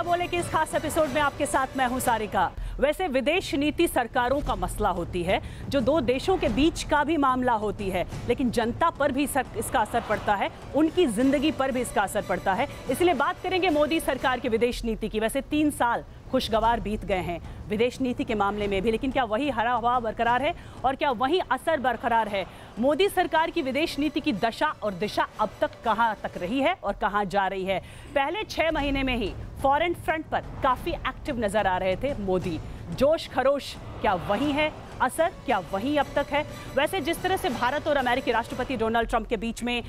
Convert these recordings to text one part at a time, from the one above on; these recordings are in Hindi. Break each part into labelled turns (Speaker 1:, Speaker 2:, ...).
Speaker 1: बोले कि इस खास एपिसोड में आपके साथ मैं हूं सारिका। वैसे विदेश नीति सरकारों का मसला होती है, जो दो देशों के बीच का भी मामला होती है, लेकिन जनता पर भी इसका असर पड़ता है, उनकी जिंदगी पर भी इसका असर पड़ता है। इसलिए बात करेंगे मोदी सरकार की विदेश नीति की। वैसे 3 साल खुशगवार बीत गए हैं विदेश नीति के मामले में भी, लेकिन क्या वही हरा हवा बरकरार है और क्या वही असर बरकरार है? मोदी सरकार की विदेश नीति की दशा और दिशा अब तक कहां तक रही है और कहां जा रही है? पहले 6 महीने में ही फॉरेन फ्रंट पर काफी एक्टिव नजर आ रहे थे मोदी। जोश खरोश क्या वही है? असर क्या वही अब तक है? वैसे जिस तरह से भारत और अमेरिकी राष्ट्रपति डोनाल्ड ट्रंप के बीच में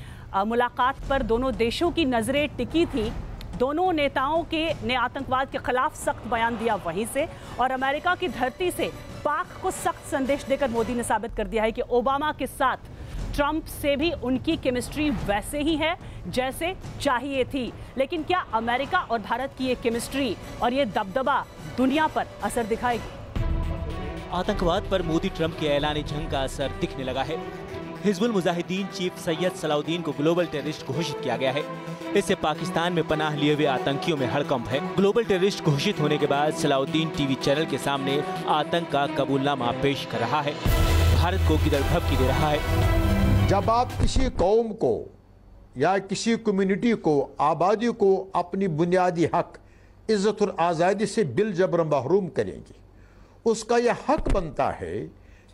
Speaker 1: मुलाकात पर दोनों देशों की नजरें टिकी थी, दोनों नेताओं ने आतंकवाद के खिलाफ सख्त बयान दिया वहीं से, और अमेरिका की धरती से पाक को सख्त संदेश देकर मोदी ने साबित कर दिया है कि ओबामा के साथ ट्रंप से भी उनकी केमिस्ट्री वैसे ही है जैसे चाहिए थी। लेकिन क्या अमेरिका और भारत की ये केमिस्ट्री और ये दबदबा दुनिया पर असर दिखाएगी?
Speaker 2: आतंकवाद पर मोदी ट्रंप के ऐलान जंग का असर दिखने लगा है। हिजबुल मुजाहिदीन चीफ सैयद सलाउद्दीन को ग्लोबल टेररिस्ट घोषित किया गया है। इससे पाकिस्तान में पनाह लिए हुए आतंकियों में हड़कंप है। ग्लोबल टेररिस्ट घोषित होने के बाद सलाउद्दीन टीवी चैनल के सामने आतंक का कबूलनामा पेश कर रहा है, भारत को किधर भभकी दे रहा है।
Speaker 3: जब आप किसी कौम को या किसी कम्युनिटी को, आबादी को अपनी बुनियादी हक इज्जत और आज़ादी से बिल जबर महरूम करेंगे, उसका यह हक बनता है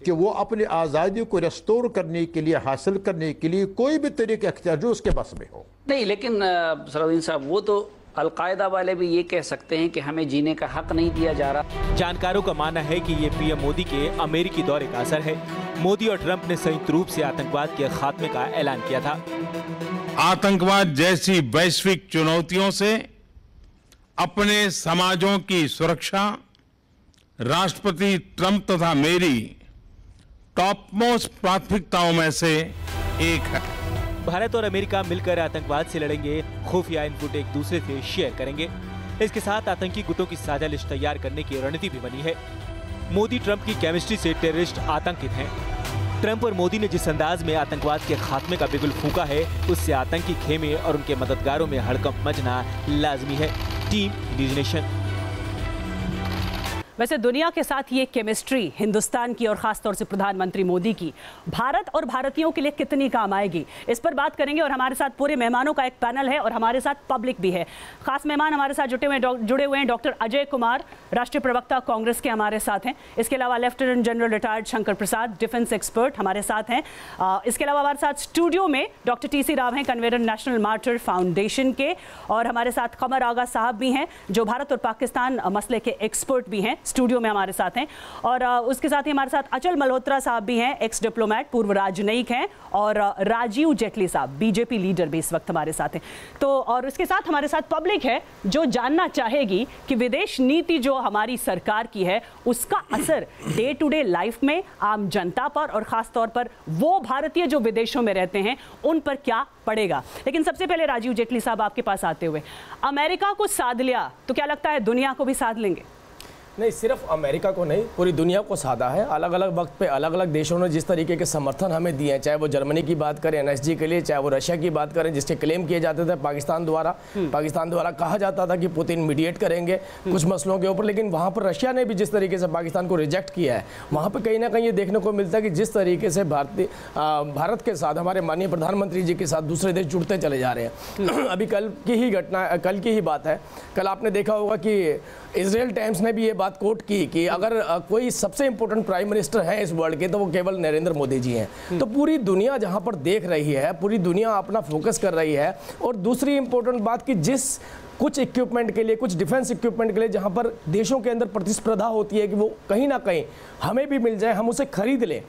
Speaker 3: कि वो अपनी आज़ादी को रेस्टोर करने के लिए, हासिल करने के लिए कोई भी तरीका अख्तियार जो उसके बस में हो।
Speaker 4: नहीं, लेकिन सलाउद्दीन साहब, वो तो अलकायदा वाले भी ये कह सकते हैं कि हमें जीने का हक नहीं दिया जा रहा।
Speaker 2: जानकारों का मानना है कि ये पीएम मोदी के अमेरिकी दौरे का असर है। मोदी और ट्रंप ने संयुक्त रूप से आतंकवाद के खात्मे का ऐलान किया था।
Speaker 5: आतंकवाद जैसी वैश्विक चुनौतियों से अपने समाजों की सुरक्षा राष्ट्रपति ट्रंप तथा मेरी टॉप मोस्ट प्राथमिकताओं में से एक है।
Speaker 2: भारत और अमेरिका मिलकर आतंकवाद से लड़ेंगे, खुफिया इनपुट एक दूसरे से शेयर करेंगे। इसके साथ आतंकी गुटों की साझा लिस्ट तैयार करने की रणनीति भी बनी है। मोदी ट्रंप की केमिस्ट्री से टेररिस्ट आतंकित हैं। ट्रंप और मोदी ने जिस अंदाज में आतंकवाद के खात्मे का बिगुल फूंका है, उससे आतंकी खेमे और उनके मददगारों में हड़कंप मचना लाजमी है। टीम इंडिजनेशन।
Speaker 1: वैसे दुनिया के साथ ये केमिस्ट्री हिंदुस्तान की और खासतौर से प्रधानमंत्री मोदी की भारत और भारतीयों के लिए कितनी काम आएगी, इस पर बात करेंगे। और हमारे साथ पूरे मेहमानों का एक पैनल है और हमारे साथ पब्लिक भी है। खास मेहमान हमारे साथ जुड़े हुए हैं डॉक्टर अजय कुमार, राष्ट्रीय प्रवक्ता कांग्रेस के हमारे साथ हैं। इसके अलावा lieutenant general retired Shankar Prasad, defence expert हमारे साथ हैं। इसके अलावा हमारे साथ स्टूडियो में डॉक्टर टीसी राव हैं, कन्वीनर नेशनल मार्टर फाउंडेशन के, और हमारे साथ कमर आगा साहब भी हैं जो भारत और पाकिस्तान मसले के एक्सपर्ट भी हैं, स्टूडियो में हमारे साथ हैं। और उसके साथ ही हमारे साथ अचल मल्होत्रा साहब भी हैं, एक्स डिप्लोमेट, पूर्व राजनयिक हैं, और राजीव जेटली साहब बीजेपी लीडर भी इस वक्त हमारे साथ हैं। तो और इसके साथ हमारे साथ पब्लिक है जो जानना चाहेगी कि विदेश नीति जो हमारी सरकार की है उसका असर डे टू डे लाइफ में आम जनता पर और खास तौर पर वो भारतीय जो विदेशों में रहते हैं उन पर क्या पड़ेगा। लेकिन सबसे पहले राजीव जेटली साहब आपके पास आते हुए, अमेरिका को साध लिया तो क्या लगता है दुनिया को भी साध लेंगे?
Speaker 6: नहीं, सिर्फ अमेरिका को नहीं, पूरी दुनिया को साधा है। अलग अलग वक्त पे अलग अलग देशों ने जिस तरीके के समर्थन हमें दिए हैं, चाहे वो जर्मनी की बात करें एनएसजी के लिए, चाहे वो रशिया की बात करें जिसके क्लेम किए जाते थे पाकिस्तान द्वारा कहा जाता था कि पुतिन मीडिएट करेंगे कुछ मसलों के ऊपर, लेकिन वहाँ पर रशिया ने भी जिस तरीके से पाकिस्तान को रिजेक्ट किया है, वहाँ पर कहीं ना कहीं ये देखने को मिलता है कि जिस तरीके से भारत के साथ हमारे माननीय प्रधानमंत्री जी के साथ दूसरे देश जुड़ते चले जा रहे हैं। अभी कल की ही बात है, कल आपने देखा होगा कि इजराइल टाइम्स ने भी ये बात कोट की कि अगर कोई सबसे इंपॉर्टेंट प्राइम मिनिस्टर है इस वर्ल्ड के तो वो केवल नरेंद्र मोदी जी हैं। तो पूरी दुनिया जहां पर देख रही है, पूरी दुनिया अपना फोकस कर रही है। और दूसरी इंपॉर्टेंट बात कि जिस कुछ इक्विपमेंट के लिए, कुछ डिफेंस इक्विपमेंट के लिए जहां पर देशों के अंदर प्रतिस्पर्धा होती है कि वो कहीं ना कहीं हमें भी मिल जाए, हम उसे खरीद लें,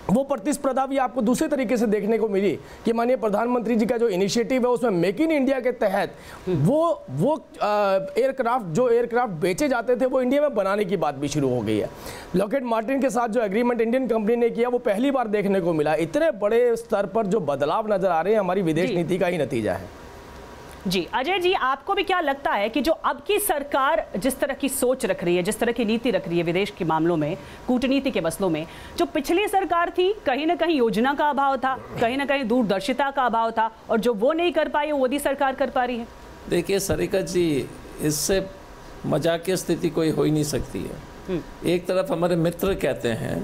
Speaker 6: वो प्रतिस्पर्धा भी आपको दूसरे तरीके से देखने को मिली कि माननीय प्रधानमंत्री जी का जो इनिशिएटिव है उसमें मेक इन इंडिया के तहत वो एयरक्राफ्ट बेचे जाते थे वो इंडिया में बनाने की बात भी शुरू हो गई है। लॉकहीड मार्टिन के साथ जो एग्रीमेंट इंडियन कंपनी ने किया वो पहली बार देखने को मिला। इतने बड़े स्तर पर जो बदलाव नजर आ रहे हैं हमारी विदेश नीति का ही नतीजा है।
Speaker 1: जी अजय जी, आपको भी क्या लगता है कि जो अब की सरकार जिस तरह की सोच रख रही है, जिस तरह की नीति रख रही है विदेश के मामलों में, कूटनीति के मसलों में, जो पिछली सरकार थी कहीं ना कहीं योजना का अभाव था, कहीं ना कहीं दूरदर्शिता का अभाव था, और जो वो नहीं कर पाई वो मोदी सरकार कर पा रही है?
Speaker 7: देखिए सरिका जी, इससे मजाकिया स्थिति कोई हो ही नहीं सकती है। एक तरफ हमारे मित्र कहते हैं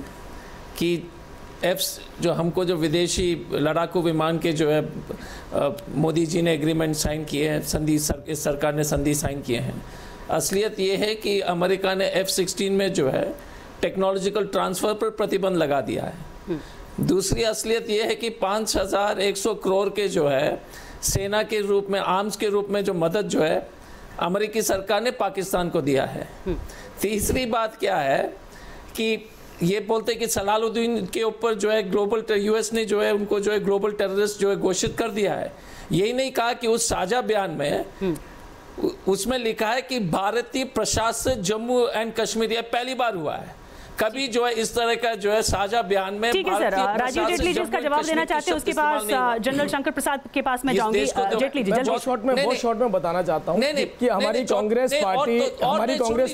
Speaker 7: कि जो हमको जो विदेशी लड़ाकू विमान के जो है मोदी जी ने एग्रीमेंट साइन किए हैं, इस सरकार ने संधि साइन किए हैं। असलियत ये है कि अमेरिका ने F-16 में जो है टेक्नोलॉजिकल ट्रांसफ़र पर प्रतिबंध लगा दिया है। दूसरी असलियत ये है कि 5,100 करोड़ के जो है सेना के रूप में, आर्म्स के रूप में जो मदद जो है अमेरिकी सरकार ने पाकिस्तान को दिया है। तीसरी बात क्या है कि ये बोलते कि सलालुद्दीन के ऊपर जो है ग्लोबल यूएस ने जो है उनको जो है ग्लोबल टेररिस्ट जो है घोषित कर दिया है। यही नहीं कहा कि उस साझा बयान में उसमें लिखा है कि भारतीय प्रशासित जम्मू एंड कश्मीर, यह पहली बार हुआ है। कभी जो है इस तरह का जो है साझा बयान में।
Speaker 1: ठीक है सर, राजीव जेटली जी इसका जवाब देना चाहते हैं, उसके पास जनरल शंकर प्रसाद के पास मैं जाऊंगी। जेटली जी
Speaker 6: बहुत शॉर्ट में बताना चाहता हूं कि हमारी कांग्रेस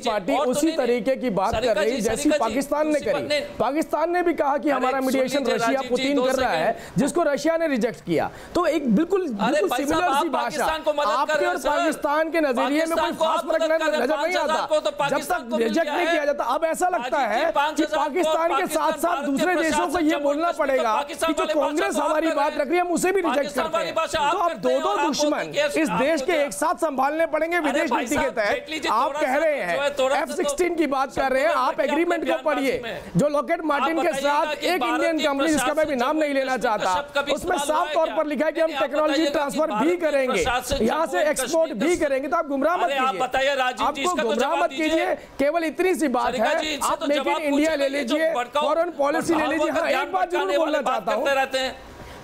Speaker 6: पार्टी उसी तरीके की बात कर रही है जैसी पाकिस्तान ने करी। पाकिस्तान ने भी कहा कि हमारा मीडिएशन रशिया पुतिन कर रहा है, जिसको रशिया ने रिजेक्ट किया। तो एक बिल्कुल सिमिलर सी भाषा आपके और पाकिस्तान के नजरिए में कोई खास फर्क नजर नहीं आता जब तक रिजेक्ट नहीं किया जाता। अब ऐसा लगता है कि पाकिस्तान के साथ साथ दूसरे देशों को यह बोलना पड़ेगा कि जो कांग्रेस हमारी बात रख रही है हम उसे भी रिजेक्ट करते हैं। तो अब दो दुश्मन इस देश के एक साथ संभालने पड़ेंगे विदेश नीति के तहत। आप कह रहे हैं F-16 की बात कर रहे हैं, आप एग्रीमेंट को पढ़िए जो लॉकहीड मार्टिन के साथ एक इंडियन कंपनी जिसका मैं भी नाम नहीं लेना चाहता, उसमें साफ तौर पर लिखा है कि हम टेक्नोलॉजी ट्रांसफर भी करेंगे, यहाँ से एक्सपोर्ट भी करेंगे। तो आप गुमराह मत कीजिए, आपको गुमराह मत कीजिए। केवल इतनी सी बात है, आप मेक इन इंडिया ले लीजिए, फॉरेन पॉलिसी ले लीजिए। हाँ, एक बात जरूर बोलना चाहता हूँ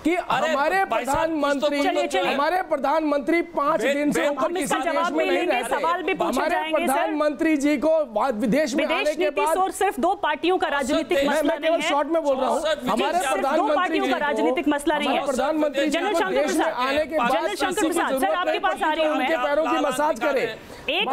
Speaker 6: कि हमारे प्रधानमंत्री 5 दिन से ऊपर किसी देश में नहीं रह रहे। हमारे प्रधानमंत्री जी को विदेश में आने के बाद
Speaker 1: और सिर्फ 2 पार्टियों का राजनीतिक मसला नहीं है।
Speaker 6: शॉर्ट में बोल रहा हूँ, हमारे प्रधानमंत्री
Speaker 1: का राजनीतिक मसला नहीं है।
Speaker 6: प्रधानमंत्री
Speaker 1: जनरल शंकर प्रसाद
Speaker 6: आने के बाद
Speaker 1: सर आपके पास आ रही हूँ मैं,
Speaker 6: पैरों की मसाज करे।
Speaker 1: एक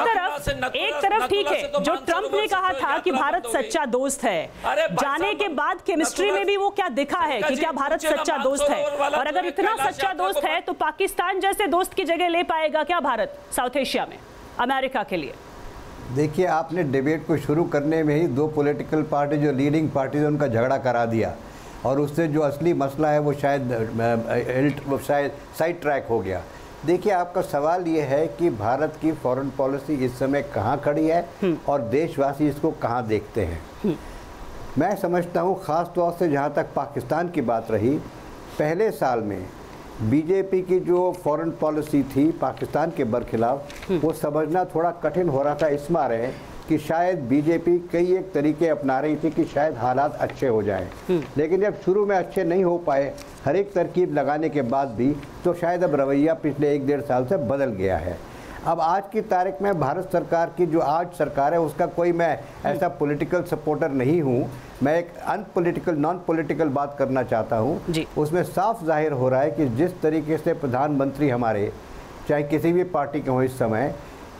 Speaker 1: तरफ ठीक है, जो ट्रंप ने कहा था कि भारत सच्चा दोस्त है, जाने के बाद केमिस्ट्री में भी वो क्या दिखा है कि क्या भारत सच्चा दोस्त है। और अगर इतना सच्चा दोस्त है तो पाकिस्तान जैसे दोस्त की जगह ले पाएगा क्या भारत साउथ एशिया में अमेरिका के लिए?
Speaker 8: देखिए, आपने डिबेट को शुरू करने में ही 2 पॉलिटिकल पार्टी जो लीडिंग पार्टी है उनका झगड़ा करा दिया, और उससे जो असली मसला है वो शायद साइड ट्रैक हो गया। देखिए, आपका सवाल ये है कि भारत की फॉरेन पॉलिसी इस समय कहाँ खड़ी है और देशवासी इसको कहाँ देखते हैं। मैं समझता हूँ ख़ास तौर से जहाँ तक पाकिस्तान की बात रही, पहले साल में बीजेपी की जो फॉरेन पॉलिसी थी पाकिस्तान के बरखिलाफ, वो समझना थोड़ा कठिन हो रहा था इस मारे कि शायद बीजेपी कई एक तरीके अपना रही थी कि शायद हालात अच्छे हो जाएं। लेकिन जब शुरू में अच्छे नहीं हो पाए हर एक तरकीब लगाने के बाद भी, तो शायद अब रवैया पिछले 1-1.5 साल से बदल गया है। अब आज की तारीख में भारत सरकार की जो आज सरकार है उसका कोई मैं ऐसा पॉलिटिकल सपोर्टर नहीं हूँ, मैं एक अनपॉलिटिकल नॉन पॉलिटिकल बात करना चाहता हूँ। उसमें साफ जाहिर हो रहा है कि जिस तरीके से प्रधानमंत्री हमारे चाहे किसी भी पार्टी के हों इस समय,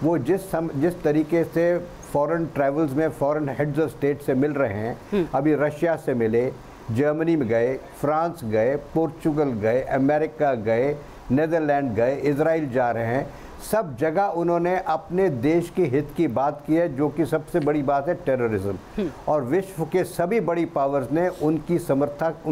Speaker 8: वो जिस तरीके से फॉरेन ट्रैवल्स में फॉरेन हेड्स ऑफ स्टेट से मिल रहे हैं, अभी रशिया से मिले, जर्मनी में गए, फ्रांस गए, पोर्चुगल गए, अमेरिका गए, नीदरलैंड गए, इजराइल जा रहे हैं, सब जगह उन्होंने अपने देश के हित की बात की है, जो कि सबसे बड़ी बात है टेररिज्म। और विश्व के सभी बड़ी पावर्स ने उनकी समर्थक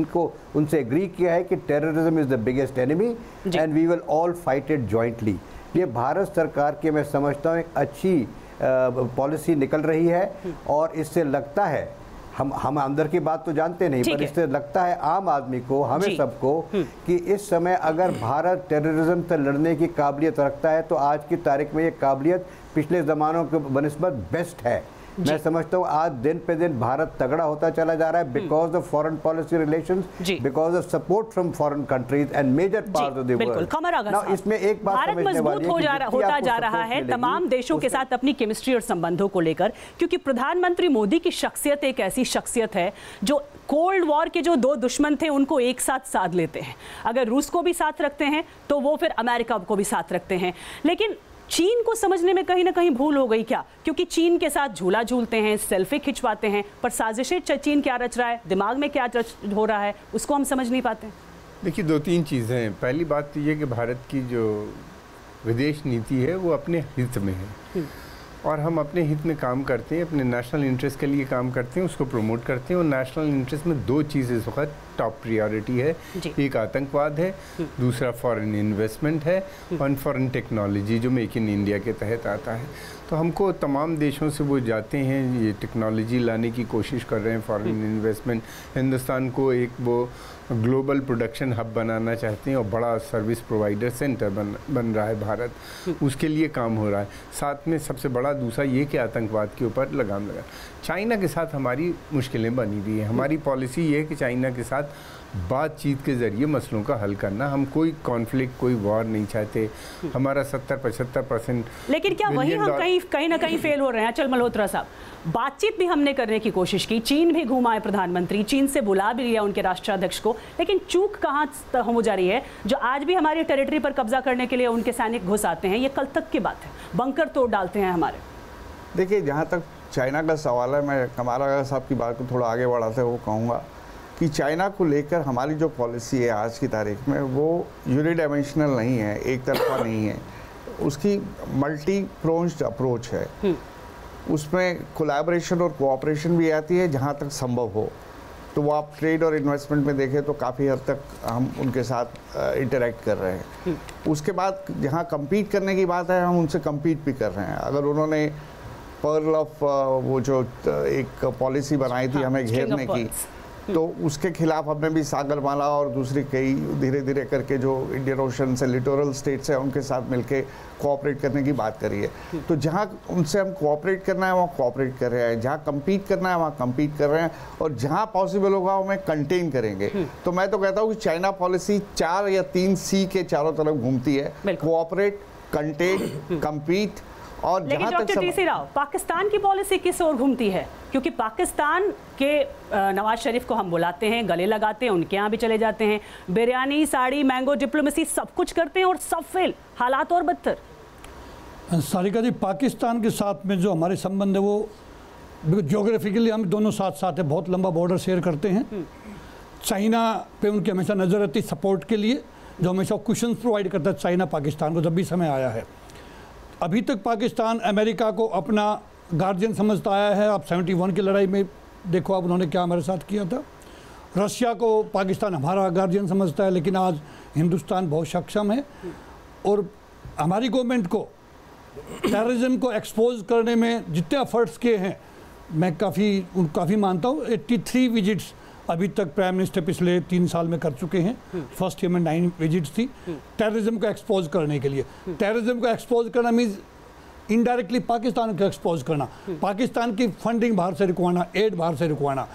Speaker 8: उनसे एग्री किया है कि terrorism is the biggest enemy and we will all fight it jointly. ये भारत सरकार की मैं समझता हूँ एक अच्छी पॉलिसी निकल रही है, और इससे लगता है हम अंदर की बात तो जानते नहीं, पर इससे लगता है आम आदमी को, हमें सबको, कि इस समय अगर भारत टेररिज्म से लड़ने की काबिलियत रखता है तो आज की तारीख में ये काबिलियत पिछले ज़मानों के बनिस्बत बेस्ट है। मैं समझता हूँ आज दिन पे दिन भारत तगड़ा होता चला जा रहा है because of foreign policy relations, because of support from foreign countries and major parts of the world. इसमें एक बात
Speaker 1: भारत मजबूत होता जा रहा है तमाम देशों के साथ अपनी केमिस्ट्री और संबंधों को लेकर, क्योंकि प्रधानमंत्री मोदी की शख्सियत एक ऐसी शख्सियत है जो कोल्ड वॉर के जो 2 दुश्मन थे उनको एक साथ साध लेते हैं। अगर रूस को भी साथ रखते हैं तो वो फिर अमेरिका को भी साथ रखते हैं। लेकिन चीन को समझने में कहीं ना कहीं भूल हो गई क्या? क्योंकि चीन के साथ झूला झूलते हैं, सेल्फी खिंचवाते हैं, पर साजिशें चीन क्या रच रहा है, दिमाग में क्या हो रहा है, उसको हम समझ नहीं पाते।
Speaker 9: देखिए, 2-3 चीज़ें हैं। पहली बात तो ये कि भारत की जो विदेश नीति है वो अपने हित में है। और हम अपने हित में काम करते हैं, अपने नेशनल इंटरेस्ट के लिए काम करते हैं, उसको प्रमोट करते हैं। और नेशनल इंटरेस्ट में दो चीज़ इस वक्त टॉप प्रायोरिटी है, एक आतंकवाद है, दूसरा फॉरेन इन्वेस्टमेंट है और फॉरेन टेक्नोलॉजी जो मेक इन इंडिया के तहत आता है। तो हमको तमाम देशों से वो जाते हैं, ये टेक्नोलॉजी लाने की कोशिश कर रहे हैं, फॉरेन इन्वेस्टमेंट, हिंदुस्तान को एक वो ग्लोबल प्रोडक्शन हब बनाना चाहते हैं और बड़ा सर्विस प्रोवाइडर सेंटर बन रहा है भारत, उसके लिए काम हो रहा है। साथ में सबसे बड़ा दूसरा ये कि आतंकवाद के ऊपर लगाम लगा। चाइना के साथ हमारी मुश्किलें बनी हुई हैं। हमारी पॉलिसी ये है कि चाइना के साथ बातचीत के ज़रिए मसलों का हल करना। हम कोई कॉन्फ्लिक्ट, कोई वॉर नहीं चाहते। हमारा 70-75%।
Speaker 1: लेकिन क्या वही हम कहीं ना कहीं फेल हो रहे हैं? अचल मल्होत्रा साहब, बातचीत भी हमने करने की कोशिश की, चीन भी घुमा है प्रधानमंत्री, चीन से बुला भी लिया उनके राष्ट्राध्यक्ष को, लेकिन चूक कहाँ हो जा रही है जो आज भी हमारी टेरिटरी पर कब्जा करने के लिए उनके सैनिक घुस आते हैं? ये कल तक की बात है, बंकर तोड़ डालते हैं हमारे।
Speaker 10: देखिए, जहाँ तक चाइना का सवाल है, मैं कमारा साहब की बात को थोड़ा आगे बढ़ाते हुए कहूँगा कि चाइना को लेकर हमारी जो पॉलिसी है आज की तारीख में वो यूनिडायमेंशनल नहीं है, एक तरफा नहीं है, उसकी मल्टी प्रोन्ड अप्रोच है। उसमें कोलैबोरेशन और कोऑपरेशन भी आती है जहाँ तक संभव हो। तो वो आप ट्रेड और इन्वेस्टमेंट में देखें तो काफ़ी हद तक हम उनके साथ इंटरेक्ट कर रहे हैं। उसके बाद जहाँ कम्पीट करने की बात है, हम उनसे कम्पीट भी कर रहे हैं। अगर उन्होंने पर्ल ऑफ वो जो एक पॉलिसी बनाई थी हमें घेरने की, तो उसके खिलाफ हमने भी सागरमाला और दूसरी कई धीरे धीरे करके जो इंडियन ओशन से लिटोरल स्टेट्स है उनके साथ मिलके कोऑपरेट करने की बात करी है। तो जहाँ उनसे हम कोऑपरेट करना है वहाँ कोऑपरेट कर रहे हैं, जहाँ कम्पीट करना है वहाँ कम्पीट कर रहे हैं, और जहाँ पॉसिबल होगा हमें कंटेन करेंगे। तो मैं तो कहता हूँ कि चाइना पॉलिसी 4 या 3 C के चारों तरफ घूमती है, कोऑपरेट, कंटेन, कम्पीट। और
Speaker 1: लेकिन डॉक्टर टीसी राव, पाकिस्तान की पॉलिसी किस ओर घूमती है? क्योंकि पाकिस्तान के नवाज शरीफ को हम बुलाते हैं, गले लगाते हैं, उनके यहाँ भी चले जाते हैं, बिरयानी, साड़ी, मैंगो डिप्लोमेसी सब कुछ करते हैं और सब फेल, हालात और बदतर।
Speaker 11: सारिका जी, पाकिस्तान के साथ में जो हमारे संबंध है वो ज्योग्राफिकली हम दोनों साथ साथ है, बहुत लंबा बॉर्डर शेयर करते हैं। चाइना पे उनकी हमेशा नज़र रहती सपोर्ट के लिए, जो हमेशा क्वेश्चन प्रोवाइड करता है चाइना पाकिस्तान को जब भी समय आया है। अभी तक पाकिस्तान अमेरिका को अपना गार्जियन समझता आया है। आप 71 की लड़ाई में देखो आप उन्होंने क्या हमारे साथ किया था। रशिया को पाकिस्तान हमारा गार्जियन समझता है, लेकिन आज हिंदुस्तान बहुत सक्षम है और हमारी गवर्नमेंट को टेररिज्म को एक्सपोज करने में जितने एफर्ट्स किए हैं मैं काफ़ी मानता हूँ। 83 विजिट्स अभी तक प्राइम मिनिस्टर पिछले 3 साल में कर चुके हैं। फर्स्ट ईयर में 9 विजिट्स थी टेररिज्म को एक्सपोज करने के लिए। टेररिज्म को एक्सपोज करना मीन्स इनडायरेक्टली पाकिस्तान को एक्सपोज करना, पाकिस्तान की फंडिंग बाहर से रुकवाना, एड बाहर से रुकवाना।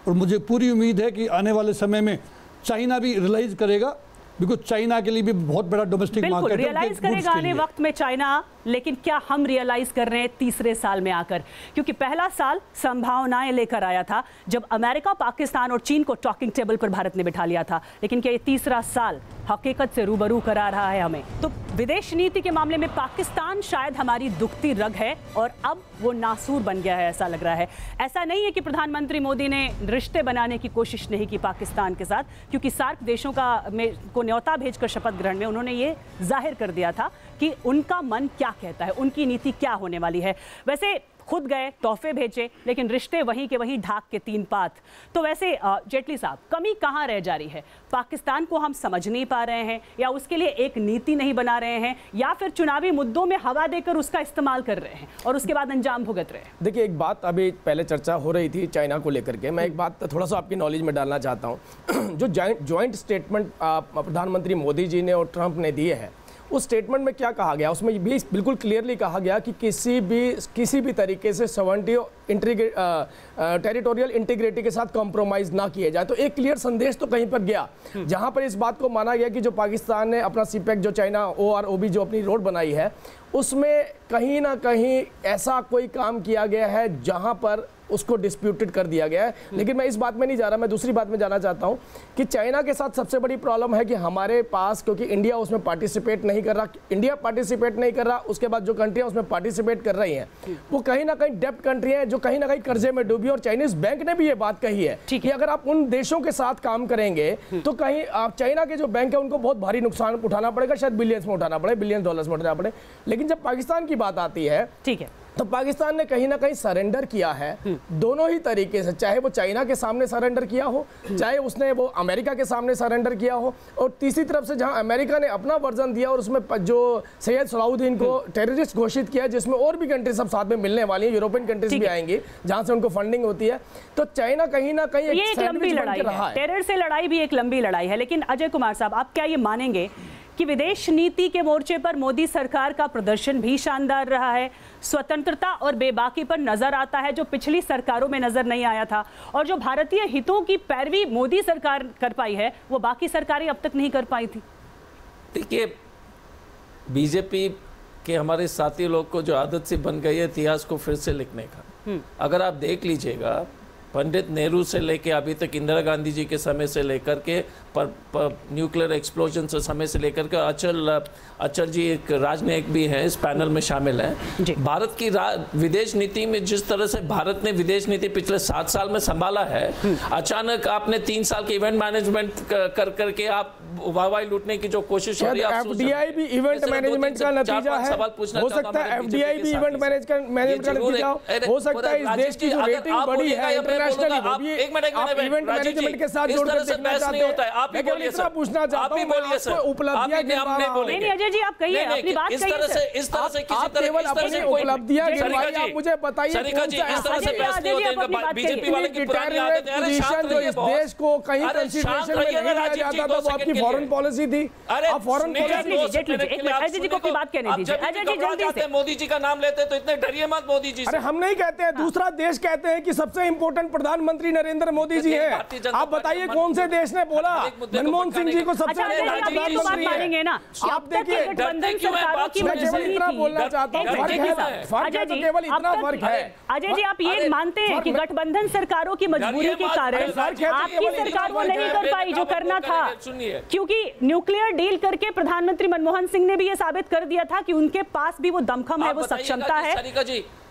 Speaker 11: और मुझे पूरी उम्मीद है कि आने वाले समय में चाइना भी रियलाइज करेगा, बिकॉज चाइना के लिए भी बहुत बड़ा डोमेस्टिक मार्केट है।
Speaker 1: रियलाइज करेगा आने वक्त में चाइना, लेकिन क्या हम रियलाइज कर रहे हैं तीसरे साल में आकर? क्योंकि पहला साल संभावनाएं लेकर आया था जब अमेरिका, पाकिस्तान और चीन को टॉकिंग टेबल पर भारत ने बिठा लिया था, लेकिन क्या ये तीसरा साल हकीकत से रूबरू करा रहा है हमें? तो विदेश नीति के मामले में पाकिस्तान शायद हमारी दुखती रग है और अब वो नासूर बन गया है, ऐसा लग रहा है। ऐसा नहीं है कि प्रधानमंत्री मोदी ने रिश्ते बनाने की कोशिश नहीं की पाकिस्तान के साथ, क्योंकि सार्क देशों को न्योता भेजकर शपथ ग्रहण में उन्होंने ये जाहिर कर दिया था कि उनका मन क्या कहता है, उनकी नीति क्या होने वाली है। वैसे खुद गए, तोहफे भेजे, लेकिन रिश्ते वहीं के वहीं, ढाक के 3 पात। तो वैसे जेटली साहब, कमी कहाँ रह जा रही है? पाकिस्तान को हम समझ नहीं पा रहे हैं, या उसके लिए एक नीति नहीं बना रहे हैं, या फिर चुनावी मुद्दों में हवा देकर उसका इस्तेमाल कर रहे हैं और उसके बाद अंजाम भुगत रहे हैं?
Speaker 6: देखिए, एक बात अभी पहले चर्चा हो रही थी चाइना को लेकर के, मैं एक बात थोड़ा सा आपकी नॉलेज में डालना चाहता हूँ। जो ज्वाइंट स्टेटमेंट प्रधानमंत्री मोदी जी ने और ट्रंप ने दिए हैं, उस स्टेटमेंट में क्या कहा गया? उसमें भी बिल्कुल क्लियरली कहा गया कि किसी भी तरीके से टेरिटोरियल इंटीग्रिटी के साथ कॉम्प्रोमाइज ना किया जाए। तो एक क्लियर संदेश तो कहीं पर गया, जहां पर इस बात को माना गया कि जो पाकिस्तान ने अपना सीपेक, जो चाइना OROB जो अपनी रोड बनाई है, उसमें कहीं ना कहीं ऐसा कोई काम किया गया है जहां पर उसको डिस्प्यूटेड कर दिया गया है। लेकिन मैं इस बात में नहीं जा रहा, मैं दूसरी बात में जाना चाहता हूं कि चाइना के साथ सबसे बड़ी प्रॉब्लम है कि हमारे पास, क्योंकि इंडिया उसमें पार्टिसिपेट नहीं कर रहा, उसके बाद जो कंट्रियां उसमें पार्टिसिपेट कर रही हैं वो कहीं ना कहीं डेब्ट कंट्री हैं, जो कहीं ना कहीं कर्जे में डूबी। और चाइनीज बैंक ने भी ये बात कही है कि अगर आप उन देशों के साथ काम करेंगे तो कहीं आप चाइना के जो बैंक है उनको बहुत भारी नुकसान उठाना पड़ेगा, शायद बिलियंस में उठाना पड़े, बिलियन डॉलर्स में उठाना पड़े। लेकिन जब पाकिस्तान की बात आती है, ठीक है, तो पाकिस्तान ने कहीं ना कहीं सरेंडर किया है दोनों ही तरीके से, चाहे वो चाइना के सामने सरेंडर किया हो, चाहे उसने वो अमेरिका के सामने सरेंडर किया हो, और तीसरी तरफ से जहां अमेरिका ने अपना वर्जन दिया और उसमें जो सैयद सलाहुद्दीन को टेररिस्ट घोषित किया, जिसमें और भी कंट्रीज सब साथ में मिलने वाली है, यूरोपियन कंट्रीज भी आएंगी जहां से उनको फंडिंग होती है। तो चाइना कहीं ना कहीं
Speaker 1: एक लंबी लड़ाई है, टेरर से लड़ाई भी एक लंबी लड़ाई है। लेकिन अजय कुमार साहब, आप क्या ये मानेंगे कि विदेश नीति के मोर्चे पर मोदी सरकार का प्रदर्शन भी शानदार रहा है, स्वतंत्रता और बेबाकी पर नजर आता है जो पिछली सरकारों में नजर नहीं आया था, और जो भारतीय हितों की पैरवी मोदी सरकार कर पाई है वो बाकी सरकारें अब तक नहीं कर पाई थी?
Speaker 7: देखिए, बीजेपी के हमारे साथी लोग को जो आदत सी बन गई है इतिहास को फिर से लिखने का। अगर आप देख लीजिएगा, पंडित नेहरू से लेके अभी तक इंदिरा गांधी जी के समय से लेकर के न्यूक्लियर एक्सप्लोजन से समय से लेकर के अचल जी एक राजनयिक भी हैं, इस पैनल में शामिल हैं। भारत की विदेश नीति में जिस तरह से भारत ने विदेश नीति पिछले 7 साल में संभाला है, अचानक आपने 3 साल के इवेंट मैनेजमेंट कर करके आप वाहवाही लूटने की जो कोशिश हो रही है,
Speaker 6: एफडीआई भी इवेंट मैनेजमेंट का नतीजा है। हो सकता है एफडीआई भी इवेंट मैनेजमेंट का नतीजा हो सकता है। इस देश की जो रेटिंग बढ़ी है इंटरनेशनली, वो भी इवेंट मैनेजमेंट के साथ जोड़कर देखना चाहते हैं।
Speaker 7: आप भी बोलिए सर,
Speaker 6: पूछना चाहता हूं,
Speaker 7: बोलिए सर,
Speaker 6: उपलब्धियां
Speaker 1: नहीं अजय जी आप कहिए अपनी बात,
Speaker 7: इस तरह से किसी तरह
Speaker 6: अपनी उपलब्धियां आप मुझे बताइए,
Speaker 7: सरिका जी इस तरह से बहस नहीं होती है। बीजेपी वाले की पुरानी आदत है, अरे शांत
Speaker 6: जो इस देश को कहीं कंसीडरेशन में नहीं लिया जाता था, वो आपकी फॉरेन पॉलिसी थी। आप फॉरेन पॉलिसी
Speaker 1: अजय जी को अपनी बात कहने दीजिए। अजय जी जल्दी से,
Speaker 7: मोदी जी का नाम लेते तो इतने डरिए मत मोदी जी।
Speaker 6: अरे हम नहीं कहते हैं, दूसरा देश कहते हैं कि सबसे इंपॉर्टेंट प्रधानमंत्री नरेंद्र मोदी जी हैं। आप बताइए कौन से देश ने बोला मनमोहन सिंह जी को सबसे प्रधानमंत्री
Speaker 1: मानेंगे ना?
Speaker 6: आप देखिए,
Speaker 1: गठबंधन सरकारों की
Speaker 6: मैं केवल इतना बोलना चाहता हूं, फर्क है तो केवल इतना फर्क है।
Speaker 1: अजय जी आप ये मानते हैं कि गठबंधन सरकारों की मजबूरी के कारण आपकी सरकार वो नहीं कर पाई जो करना था, क्योंकि न्यूक्लियर डील करके प्रधानमंत्री मनमोहन सिंह ने भी ये साबित कर दिया था कि उनके पास भी वो दमखम है, वो सक्षमता है।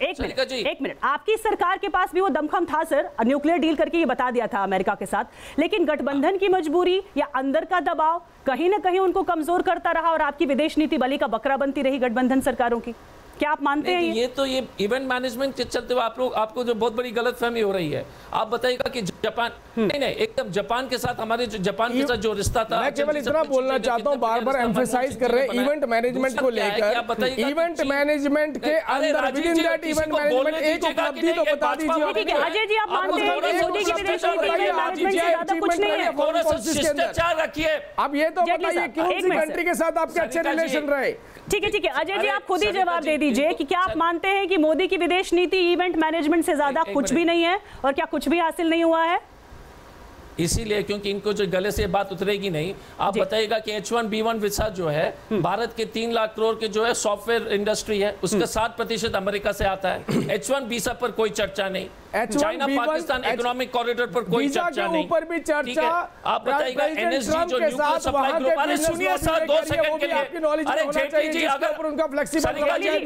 Speaker 1: एक मिनट, आपकी सरकार के पास भी वो दमखम था सर, न्यूक्लियर डील करके ये बता दिया था अमेरिका के साथ, लेकिन गठबंधन की मजबूरी या अंदर का दबाव कहीं ना कहीं उनको कमजोर करता रहा और आपकी विदेश नीति बलि का बकरा बनती रही गठबंधन सरकारों की। क्या आप मानते हैं?
Speaker 7: ये इवेंट मैनेजमेंट के चलते हुए आपको जो बहुत बड़ी गलतफहमी हो रही है। आप बताइएगा कि जापान नहीं एकदम जापान के साथ हमारे जो जापान के साथ जो रिश्ता था,
Speaker 6: मैं केवल इतना बोलना चाहता हूं, बार-बार एम्फसाइज कर रहे हैं इवेंट मैनेजमेंट को लेकर। इवेंट मैनेजमेंट के अंदर with in that event management एक उपलब्धि तो बता दीजिए।
Speaker 1: ठीक है अजय जी, आप मानते हैं कि मोदी की विदेश नीति में मैनेजमेंट से ज्यादा कुछ नहीं है?
Speaker 7: शिष्टाचार रखिए।
Speaker 6: अब ये तो बताइए कौन सी कंट्री के साथ आपके अच्छे रिलेशन रहे?
Speaker 1: ठीक है अजय जी, आप खुद ही जवाब दे दीजिए कि क्या आप मानते हैं कि मोदी की विदेश नीति इवेंट मैनेजमेंट से ज्यादा कुछ भी नहीं है, और क्या कुछ भी हासिल नहीं हुआ है?
Speaker 7: इसीलिए क्योंकि इनको जो गले से बात उतरेगी नहीं। आप बताइएगा कि H1B1 वीसा जो है भारत के 3 लाख करोड़ के जो है सॉफ्टवेयर इंडस्ट्री है, उसका 7% अमेरिका से आता है। H1 वीसा पर कोई चर्चा नहीं, चाइना पाकिस्तान इकोनॉमिक कॉरिडोर पर कोई चर्चा नहीं,
Speaker 6: ऊपर भी चर्चा।
Speaker 7: आप बताइएगा NSG जो न्यूक्लियर सप्लाई ग्रुप, अरे सुनिए सर 2 सेकंड के लिए, अरे जेटली जी अगर
Speaker 6: उनका फ्लेक्सिबल
Speaker 7: भारतीय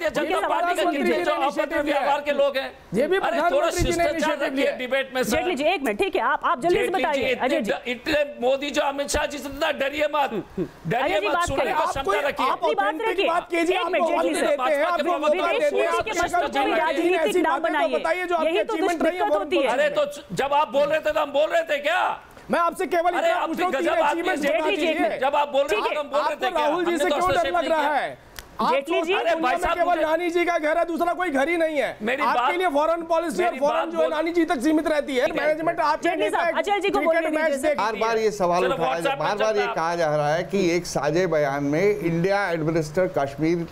Speaker 7: जनता पार्टी के जो अभद्र व्यवहार के लोग हैं,
Speaker 6: ये भी
Speaker 7: थोड़ा शिष्टाचार रखिए डिबेट में।
Speaker 1: जेटली जी एक मिनट, ठीक है आप जल्दी से बताइए अजय जी।
Speaker 7: इतने मोदी जो अमित शाह जी से इतना डरिए मत, सुनने का क्षमता रखिए।
Speaker 1: अपनी बात रखिए, एक मिनट जेटली से, विदेश नीति के मसलों को राजनीतिक ना बनाइए, यही तो दिक्कत होती है।
Speaker 7: अरे तो जब आप बोल रहे थे तो हम बोल रहे थे क्या?
Speaker 6: मैं आपसे केवल इतना पूछ रहा हूं,
Speaker 7: जब आप बोल रहे थे हम बोल रहे थे,
Speaker 6: राहुल जी से क्यों डर लग रहा है?
Speaker 1: जेटली जी,
Speaker 6: केवल नानी जी का घर है, दूसरा कोई घर ही नहीं है। आपके लिए फॉरेन पॉलिसी और फॉरेन जो है नानी जी तक सीमित रहती है, मैनेजमेंट आपके लिए
Speaker 1: अजय जी को बोलने दीजिए।
Speaker 10: बार-बार ये सवाल उठाया, बार-बार ये कहा जा रहा है कि एक साझे बयान में इंडिया एडमिनिस्टर कश्मीर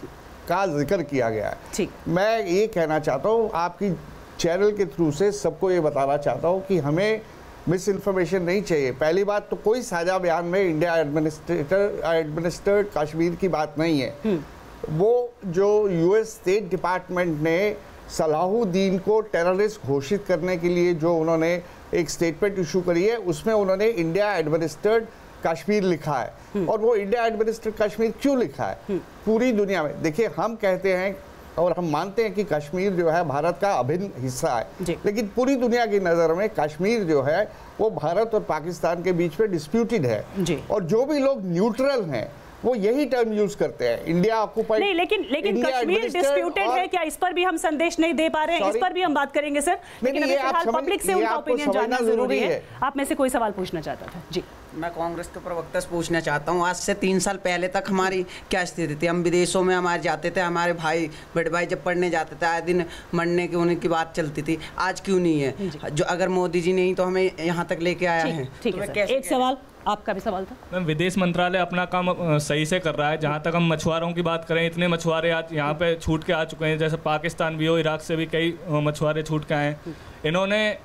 Speaker 10: का जिक्र किया गया है। मैं ये कहना चाहता हूँ, आपकी चैनल के थ्रू से सबको ये बताना चाहता हूँ कि हमें मिस इन्फॉर्मेशन नहीं चाहिए। पहली बात तो कोई साझा बयान में इंडिया एडमिनिस्टर्ड कश्मीर की बात नहीं है। वो जो यूएस स्टेट डिपार्टमेंट ने सलाहुद्दीन को टेररिस्ट घोषित करने के लिए जो उन्होंने एक स्टेटमेंट इशू करी है, उसमें उन्होंने इंडिया एडमिनिस्टर्ड कश्मीर लिखा है। और वो इंडिया एडमिनिस्टर्ड कश्मीर क्यों लिखा है? पूरी दुनिया में देखिए, हम कहते हैं और हम मानते हैं कि कश्मीर जो है भारत का अभिन्न हिस्सा है, लेकिन पूरी दुनिया की नज़र में कश्मीर जो है वो भारत और पाकिस्तान के बीच में डिस्प्यूटेड है। और जो भी लोग न्यूट्रल हैं वो यही टर्म यूज करते हैं, इंडिया ऑक्युपाइड।
Speaker 1: नहीं, लेकिन कश्मीर डिस्प्यूटेड है क्या, इस पर भी हम संदेश नहीं दे पा रहे हैं, इस पर भी हम बात करेंगे सर। लेकिन अभी फिलहाल पब्लिक से उनका ओपिनियन जानना जरूरी है। आप में से कोई सवाल पूछना चाहता था? जी,
Speaker 12: मैं कांग्रेस के प्रवक्ता से पूछना चाहता हूँ, आज से 3 साल पहले तक हमारी क्या स्थिति थी? हम विदेशों में हमारे जाते थे, हमारे भाई बड़े भाई जब पढ़ने जाते थे आए दिन मरने की उनकी बात चलती थी, आज क्यों नहीं है? जो अगर मोदी जी नहीं तो हमें यहाँ तक लेके आया है।
Speaker 1: ठीक है सर, एक सवाल आपका भी सवाल था।
Speaker 13: मैम, विदेश मंत्रालय अपना काम सही से कर रहा है। जहाँ तक हम मछुआरों की बात करें, इतने मछुआरे आज यहाँ पे छूट के आ चुके हैं, जैसे पाकिस्तान भी हो, इराक से भी कई मछुआरे छूट के आए हैं। इन्होंने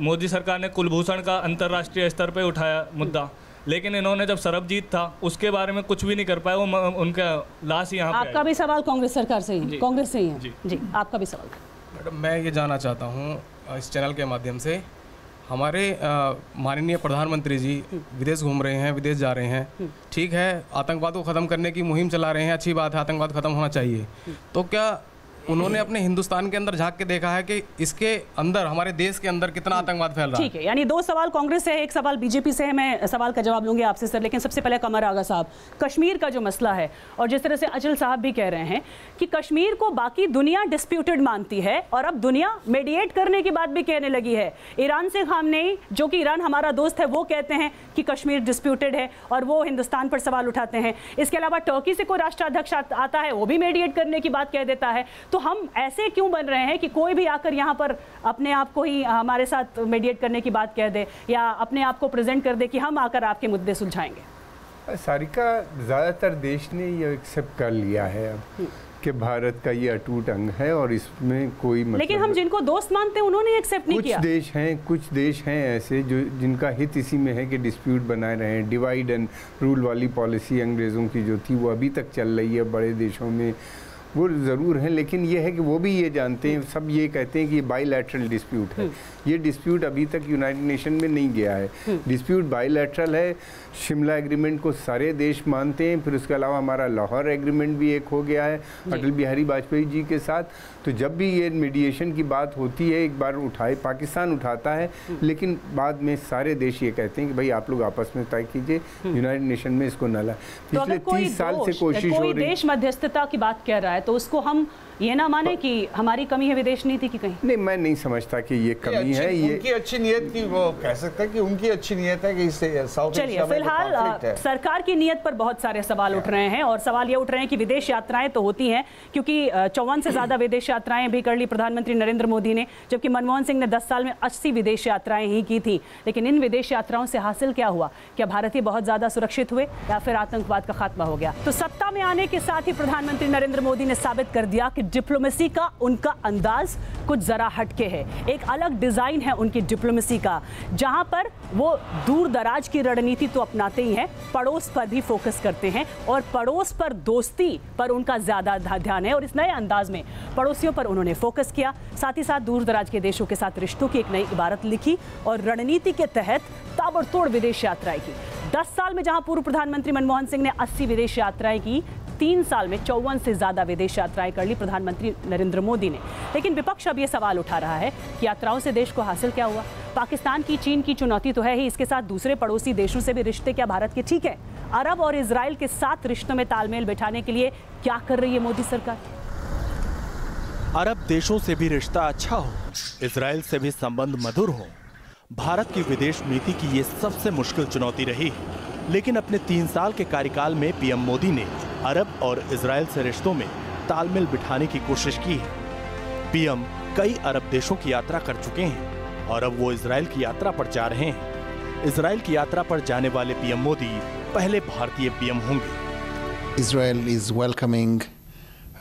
Speaker 13: मोदी सरकार ने कुलभूषण का अंतर्राष्ट्रीय स्तर पे उठाया मुद्दा, लेकिन इन्होंने जब सरबजीत था उसके बारे में कुछ भी नहीं कर पाए, वो उनका लाश यहाँ पे।
Speaker 1: आपका भी सवाल कांग्रेस सरकार से ही, कांग्रेस से ही है? जी, आपका भी सवाल था।
Speaker 6: मैडम, मैं ये जानना चाहता हूँ इस चैनल के माध्यम से, हमारे माननीय प्रधानमंत्री जी विदेश घूम रहे हैं, विदेश जा रहे हैं, ठीक है, आतंकवाद को ख़त्म करने की मुहिम चला रहे हैं, अच्छी बात है, आतंकवाद ख़त्म होना चाहिए। तो क्या उन्होंने अपने हिंदुस्तान के अंदर झांक के देखा है कि इसके अंदर, हमारे देश के अंदर कितना आतंकवाद फैल रहा है?
Speaker 1: ठीक है, यानी 2 सवाल कांग्रेस से है, 1 सवाल बीजेपी से है। मैं सवाल का जवाब लूंगी आपसे सर, लेकिन सबसे पहले कमर आगा साहब, कश्मीर का जो मसला है, और जिस तरह से अचल साहब भी कह रहे हैं कि कश्मीर को बाकी दुनिया डिस्प्यूटेड मानती है और अब दुनिया मेडिएट करने की बात भी कहने लगी है। ईरान से खामनेई, जो कि ईरान हमारा दोस्त है, वो कहते हैं कि कश्मीर डिस्प्यूटेड है और वो हिंदुस्तान पर सवाल उठाते हैं। इसके अलावा टर्की से कोई राष्ट्राध्यक्ष आता है, वो भी मेडिएट करने की बात कह देता है। तो हम ऐसे क्यों बन रहे हैं कि कोई भी आकर यहाँ पर अपने आप को ही हमारे साथ मेडिएट करने की बात कह दे या अपने आप को प्रेजेंट कर दे कि हम आकर आपके मुद्दे सुलझाएंगे?
Speaker 9: सारिका, ज़्यादातर देश ने ये एक्सेप्ट कर लिया है अब कि भारत का ये अटूट अंग है और इसमें कोई मतलब,
Speaker 1: लेकिन हम जिनको दोस्त मानते हैं उन्होंने एक्सेप्ट नहीं किया।
Speaker 9: कुछ देश हैं ऐसे जो जिनका हित इसी में है कि डिस्प्यूट बनाए रहे। डिवाइड एंड रूल वाली पॉलिसी अंग्रेज़ों की जो थी वो अभी तक चल रही है बड़े देशों में, वो ज़रूर है, लेकिन ये है कि वो भी ये जानते हैं, सब ये कहते हैं कि ये बाईलैटरल डिस्प्यूट है। ये डिस्प्यूट अभी तक यूनाइटेड नेशन में नहीं गया है। डिस्प्यूट बाईलैटरल है। शिमला एग्रीमेंट को सारे देश मानते हैं, फिर उसके अलावा हमारा लाहौर एग्रीमेंट भी एक हो गया है अटल बिहारी वाजपेयी जी के साथ। तो जब भी ये मीडिएशन की बात होती है, एक बार पाकिस्तान उठाता है, लेकिन बाद में सारे देश ये कहते हैं कि भाई आप लोग आपस में तय कीजिए, यूनाइटेड नेशन में इसको न लाए। पिछले 30 साल से कोशिश हो रही है।
Speaker 1: देश मध्यस्थता की बात कह रहा है तो उसको हम ये ना माने कि हमारी कमी है विदेश नीति की कहीं?
Speaker 9: नहीं, मैं नहीं समझता कि ये कमी है। ये
Speaker 10: उनकी अच्छी नियत की, वो कह सकते हैं कि उनकी अच्छी नियत है कि इससे साउथ।
Speaker 1: चलिए, फिलहाल सरकार की नियत पर बहुत सारे सवाल उठ रहे हैं और सवाल ये उठ रहे हैं कि विदेश यात्राएं तो होती हैं, क्योंकि 54 से ज़्यादा विदेश यात्राएं भी कर ली प्रधानमंत्री नरेंद्र मोदी ने, जबकि मनमोहन सिंह ने 10 साल में 80 विदेश यात्राएं ही की थी। लेकिन इन विदेश यात्राओं से हासिल क्या हुआ? क्या भारतीय बहुत ज़्यादा सुरक्षित हुए या फिर आतंकवाद का खात्मा हो गया? तो सत्ता में आने के साथ ही प्रधानमंत्री नरेंद्र मोदी ने साबित कर दिया कि डिप्लोमेसी का उनका अंदाज कुछ जरा हटके है। एक अलग डिजाइन है उनकी डिप्लोमेसी का, जहां पर वो दूर दराज की रणनीति तो अपनाते ही हैं, पड़ोस पर भी फोकस करते हैं और पड़ोस पर दोस्ती पर उनका ज्यादा ध्यान है। और इस नए अंदाज में पड़ोसियों पर उन्होंने फोकस किया, साथ ही साथ दूर दराज के देशों के साथ रिश्तों की एक नई इबारत लिखी और रणनीति के तहत ताबड़तोड़ विदेश यात्राएं की। 10 साल में जहां पूर्व प्रधानमंत्री मनमोहन सिंह ने 80 विदेश यात्राएं की, 3 साल में 54 से ज्यादा विदेश यात्राएं कर ली प्रधानमंत्री नरेंद्र मोदी ने। लेकिन विपक्ष अब यह सवाल उठा रहा है कि यात्राओं से देश को हासिल क्या हुआ? पाकिस्तान की, चीन की चुनौती तो है ही, इसके साथ दूसरे पड़ोसी देशों से भी रिश्ते क्या भारत के ठीक है? अरब और इजराइल के साथ रिश्तों में तालमेल बिठाने के लिए क्या कर रही है मोदी सरकार?
Speaker 14: अरब देशों से भी रिश्ता अच्छा हो, इजराइल से भी संबंध मधुर हो, भारत की विदेश नीति की ये सबसे मुश्किल चुनौती रही है। लेकिन अपने 3 साल के कार्यकाल में पीएम मोदी ने अरब और इजराइल से रिश्तों में तालमेल बिठाने की कोशिश की है। पीएम कई अरब देशों की यात्रा कर चुके हैं और अब वो इजराइल की यात्रा पर जा रहे हैं। इजराइल की यात्रा पर जाने वाले पीएम मोदी पहले भारतीय पीएम होंगे।
Speaker 15: Israel is welcoming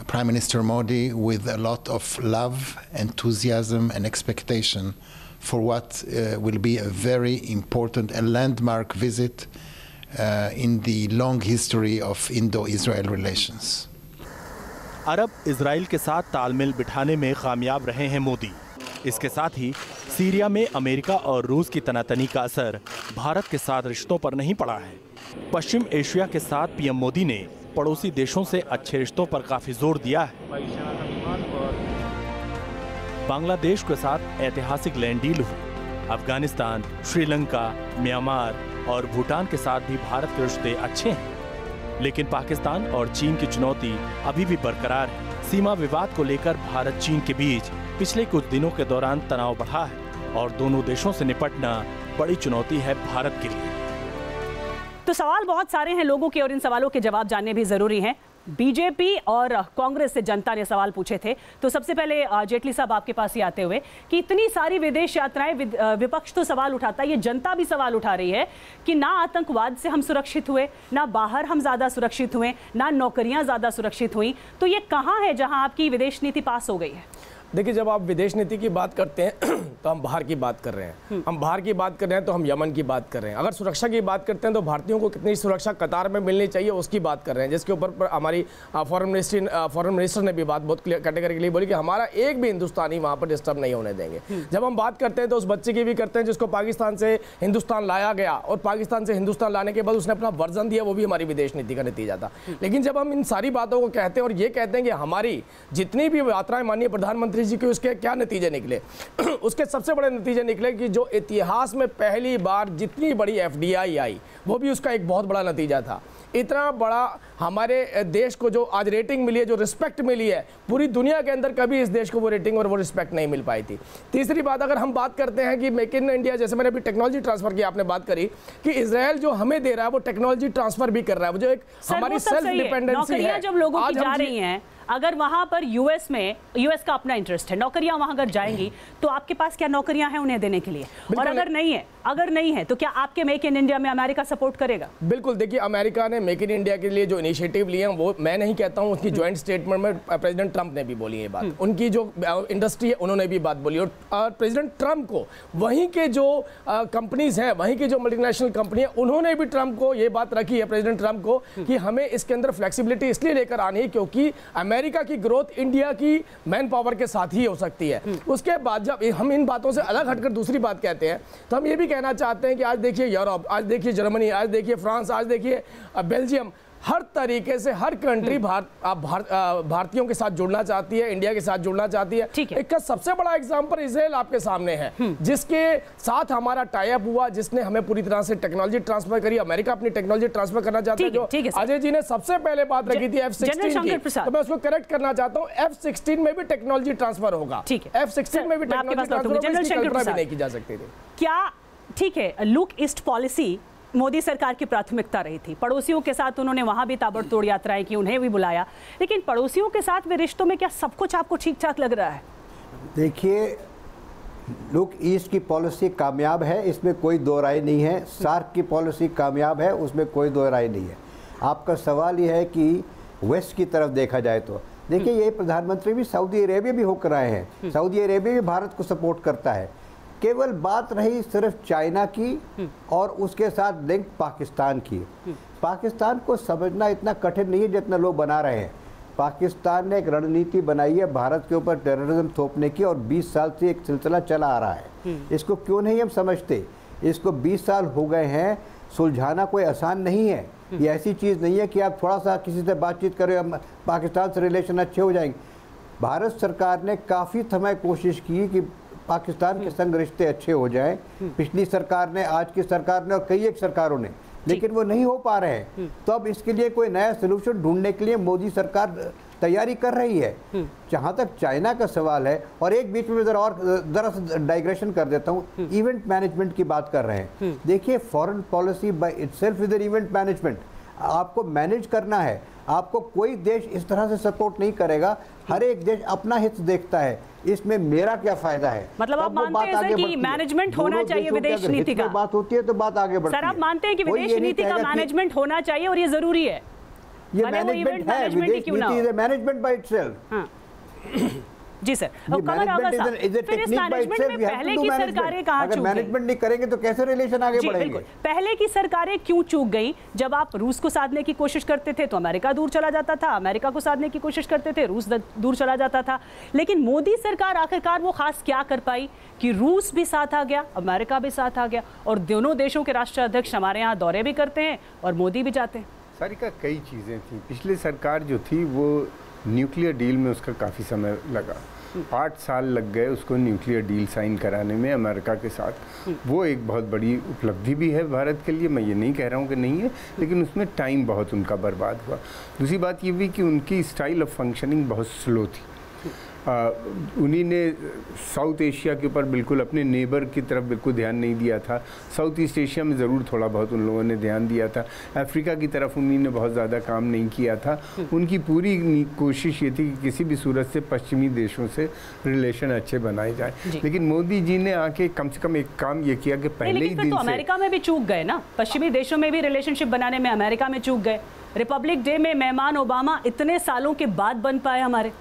Speaker 15: Prime Minister Modi with a lot of love, enthusiasm and expectation for what will be a very important and landmark visit in the long history of Indo-Israel relations.
Speaker 14: Arab Israel के साथ तालमेल बिठाने में कामयाब रहे हैं मोदी। इसके साथ ही सीरिया में अमेरिका और रूस की तनातनी का असर भारत के साथ रिश्तों पर नहीं पड़ा है। पश्चिम एशिया के साथ पीएम मोदी ने पड़ोसी देशों से अच्छे रिश्तों पर काफी जोर दिया है। बांग्लादेश के साथ ऐतिहासिक लैंड डील हुई। अफगानिस्तान, श्रीलंका, म्यांमार और भूटान के साथ भी भारत के रिश्ते अच्छे हैं। लेकिन पाकिस्तान और चीन की चुनौती अभी भी बरकरार है। सीमा विवाद को लेकर भारत चीन के बीच पिछले कुछ दिनों के दौरान तनाव बढ़ा है और दोनों देशों से निपटना बड़ी चुनौती है भारत के लिए।
Speaker 1: तो सवाल बहुत सारे हैं लोगों के और इन सवालों के जवाब जानने भी जरूरी हैं। बीजेपी और कांग्रेस से जनता ने सवाल पूछे थे, तो सबसे पहले जेटली साहब आपके पास ही आते हुए कि इतनी सारी विदेश यात्राएं, विपक्ष तो सवाल उठाता है, ये जनता भी सवाल उठा रही है कि ना आतंकवाद से हम सुरक्षित हुए, ना बाहर हम ज्यादा सुरक्षित हुए, ना नौकरियां ज्यादा सुरक्षित हुई। तो ये कहां है जहां आपकी विदेश नीति पास हो गई है?
Speaker 6: देखिए, जब आप विदेश नीति की बात करते हैं तो हम बाहर की बात कर रहे हैं, हम बाहर की बात कर रहे हैं तो हम यमन की बात कर रहे हैं। अगर सुरक्षा की बात करते हैं तो भारतीयों को कितनी सुरक्षा कतार में मिलनी चाहिए उसकी बात कर रहे हैं, जिसके ऊपर हमारी फॉरेन मिनिस्टर ने भी बात बहुत कैटेगरिकली बोली कि हमारा एक भी हिंदुस्तानी वहाँ पर डिस्टर्ब नहीं होने देंगे। जब हम बात करते हैं तो उस बच्चे की भी करते हैं जिसको पाकिस्तान से हिंदुस्तान लाया गया और पाकिस्तान से हिंदुस्तान लाने के बाद उसने अपना वर्जन दिया, वो भी हमारी विदेश नीति का नतीजा था। लेकिन जब हम इन सारी बातों को कहते हैं और ये कहते हैं कि हमारी जितनी भी यात्राएं माननीय प्रधानमंत्री जी की, उसके क्या नतीजे निकले? उसके सबसे बड़े नतीजे निकले कि जो इतिहास में पहली बार जितनी बड़ी एफडीआई आई, वो भी उसका एक बहुत बड़ा नतीजा था। इतना बड़ा हमारे देश को जो आज रेटिंग मिली है, जो रिस्पेक्ट मिली है, पूरी दुनिया के अंदर कभी इस देश को वो रेटिंग और वो रिस्पेक्ट नहीं मिल पाई थी। तीसरी बात, अगर हम बात करते हैं कि मेक इन इंडिया, जैसे मैंने अभी टेक्नोलॉजी ट्रांसफर की आपने बात करी कि इजराइल जो हमें दे रहा है वो टेक्नोलॉजी ट्रांसफर भी कर रहा है, वो जो एक हमारी सेल्फ डिपेंडेंसी है।
Speaker 1: जब लोगों की जा रही हैं, अगर वहां पर यूएस का अपना इंटरेस्ट है, नौकरियां वहां अगर जाएंगी तो आपके पास क्या नौकरियां हैं उन्हें देने के लिए? और अगर नहीं है तो क्या आपके मेक इन इंडिया में अमेरिका सपोर्ट करेगा?
Speaker 6: बिल्कुल, देखिए, अमेरिका ने मेक इन इंडिया के लिए जो इनिशिएटिव लिए हैं वो मैं नहीं कहता हूं, उसकी ज्वाइंट स्टेटमेंट में प्रेसिडेंट ट्रंप ने भी बोली है बात, उनकी जो इंडस्ट्री है उन्होंने भी बात बोली। और प्रेसिडेंट ट्रंप को वहीं के जो कंपनीज हैं, वहीं की जो मल्टीनेशनल कंपनी है, उन्होंने भी ट्रंप को ये बात रखी है, प्रेसिडेंट ट्रंप को, कि हमें इसके अंदर फ्लेक्सिबिलिटी इसलिए लेकर आनी है क्योंकि अमेरिका की ग्रोथ इंडिया की मैन पावर के साथ ही हो सकती है। उसके बाद जब हम इन बातों से अलग हटकर दूसरी बात कहते हैं तो हम ये भी कहना चाहते हैं कि आज देखिए यूरोप, आज देखिए जर्मनी, आज देखिए फ्रांस, आज देखिए बेल्जियम, हर तरीके से हर कंट्री भारतीयों के साथ जुड़ना चाहती है, इंडिया के साथ जुड़ना चाहती है। इसका सबसे बड़ा एग्जांपल इजराइल आपके सामने है, जिसके साथ हमारा टाई अप हुआ, जिसने हमें पूरी तरह से टेक्नोलॉजी ट्रांसफर करी। अमेरिका अपनी टेक्नोलॉजी ट्रांसफर करना चाहता है। जो अजय जी ने सबसे पहले बात रखी थी F-16 की, तो मैं उसको करेक्ट करना चाहता हूँ, F-16 में भी टेक्नोलॉजी ट्रांसफर होगा, F-16 में भी टेक्नोलॉजी ट्रांसफर नहीं की जा सकती थी।
Speaker 1: क्या ठीक है, लुक ईस्ट पॉलिसी मोदी सरकार की प्राथमिकता रही थी। पड़ोसियों के साथ उन्होंने वहां भी ताबड़तोड़ यात्राएं की, उन्हें भी बुलाया, लेकिन पड़ोसियों के साथ वे रिश्तों में क्या सब कुछ आपको ठीक ठाक लग रहा है?
Speaker 8: देखिए, लुक ईस्ट की पॉलिसी कामयाब है, इसमें कोई दो राय नहीं है। सार्क की पॉलिसी कामयाब है, उसमें कोई दो राय नहीं है। आपका सवाल यह है कि वेस्ट की तरफ देखा जाए तो देखिए, ये प्रधानमंत्री भी सऊदी अरेबिया भी होकर आए हैं, सऊदी अरेबिया भी भारत को सपोर्ट करता है। केवल बात रही सिर्फ चाइना की और उसके साथ लिंक पाकिस्तान की। पाकिस्तान को समझना इतना कठिन नहीं है जितना लोग बना रहे हैं। पाकिस्तान ने एक रणनीति बनाई है भारत के ऊपर टेररिज्म थोपने की, और 20 साल से एक सिलसिला चला आ रहा है। इसको क्यों नहीं हम समझते? इसको 20 साल हो गए हैं, सुलझाना कोई आसान नहीं है। ये ऐसी चीज़ नहीं है कि आप थोड़ा सा किसी से बातचीत करें, पाकिस्तान से रिलेशन अच्छे हो जाएंगे। भारत सरकार ने काफ़ी समय कोशिश की कि पाकिस्तान के संग रिश्ते अच्छे हो जाएं। पिछली सरकार ने, आज की सरकार ने और कई एक सरकारों ने, लेकिन वो नहीं हो पा रहे हैं। तो अब इसके लिए कोई नया सोल्यूशन ढूंढने के लिए मोदी सरकार तैयारी कर रही है। जहाँ तक चाइना का सवाल है, और एक बीच में जरा डाइग्रेशन कर देता हूँ, इवेंट मैनेजमेंट की बात कर रहे हैं। देखिए, foreign policy by itself is an event management. आपको मैनेज करना है, आपको कोई देश इस तरह से सपोर्ट नहीं करेगा। हर एक देश अपना हित देखता है, इसमें मेरा क्या फायदा है।
Speaker 1: मतलब आप मानते हैं कि मैनेजमेंट होना चाहिए विदेश नीति का?
Speaker 8: बात होती है तो बात आगे बढ़ती है।
Speaker 1: सर, आप मानते हैं कि विदेश नीति का मैनेजमेंट होना चाहिए और ये जरूरी है?
Speaker 8: ये मैनेजमेंट है, विदेश नीति इज मैनेजमेंट बाय इटसेल्फ।
Speaker 1: जी सर, फिर इस मैनेजमेंट में पहले की सरकारें कहाँ चूक गई?
Speaker 8: मैनेजमेंट नहीं करेंगे तो कैसे रिलेशन आगे बढ़ेंगे?
Speaker 1: पहले की सरकारें क्यों चूक गई? जब आप रूस को साधने की कोशिश करते थे तो अमेरिका दूर चला जाता था, अमेरिका को साधने की कोशिश करते थे, रूस दूर चला जाता था। लेकिन मोदी सरकार आखिरकार वो खास क्या कर पाई कि रूस भी साथ आ गया, अमेरिका भी साथ आ गया, और दोनों देशों के राष्ट्राध्यक्ष हमारे यहाँ दौरे भी करते हैं और मोदी भी जाते हैं।
Speaker 9: सारी का कई चीज़ें थी। पिछली सरकार जो थी वो न्यूक्लियर डील में उसका काफ़ी समय लगा, 8 साल लग गए उसको न्यूक्लियर डील साइन कराने में अमेरिका के साथ। वो एक बहुत बड़ी उपलब्धि भी है भारत के लिए, मैं ये नहीं कह रहा हूँ कि नहीं है, लेकिन उसमें टाइम बहुत उनका बर्बाद हुआ। दूसरी बात ये भी कि उनकी स्टाइल ऑफ फंक्शनिंग बहुत स्लो थी। उन्हीं ने साउथ एशिया के ऊपर बिल्कुल अपने नेबर की तरफ बिल्कुल ध्यान नहीं दिया था। साउथ ईस्ट एशिया में ज़रूर थोड़ा बहुत उन लोगों ने ध्यान दिया था। अफ्रीका की तरफ उन्हीं ने बहुत ज़्यादा काम नहीं किया था। उनकी पूरी कोशिश ये थी कि किसी भी सूरत से पश्चिमी देशों से रिलेशन अच्छे बनाए जाए, लेकिन मोदी जी ने आके कम से कम एक काम ये किया कि पहले ही दिन
Speaker 1: तो अमेरिका में भी चूक गए ना, पश्चिमी देशों में भी रिलेशनशिप बनाने में अमेरिका में चूक गए। रिपब्लिक डे में मेहमान ओबामा इतने सालों के बाद बन पाए हमारे,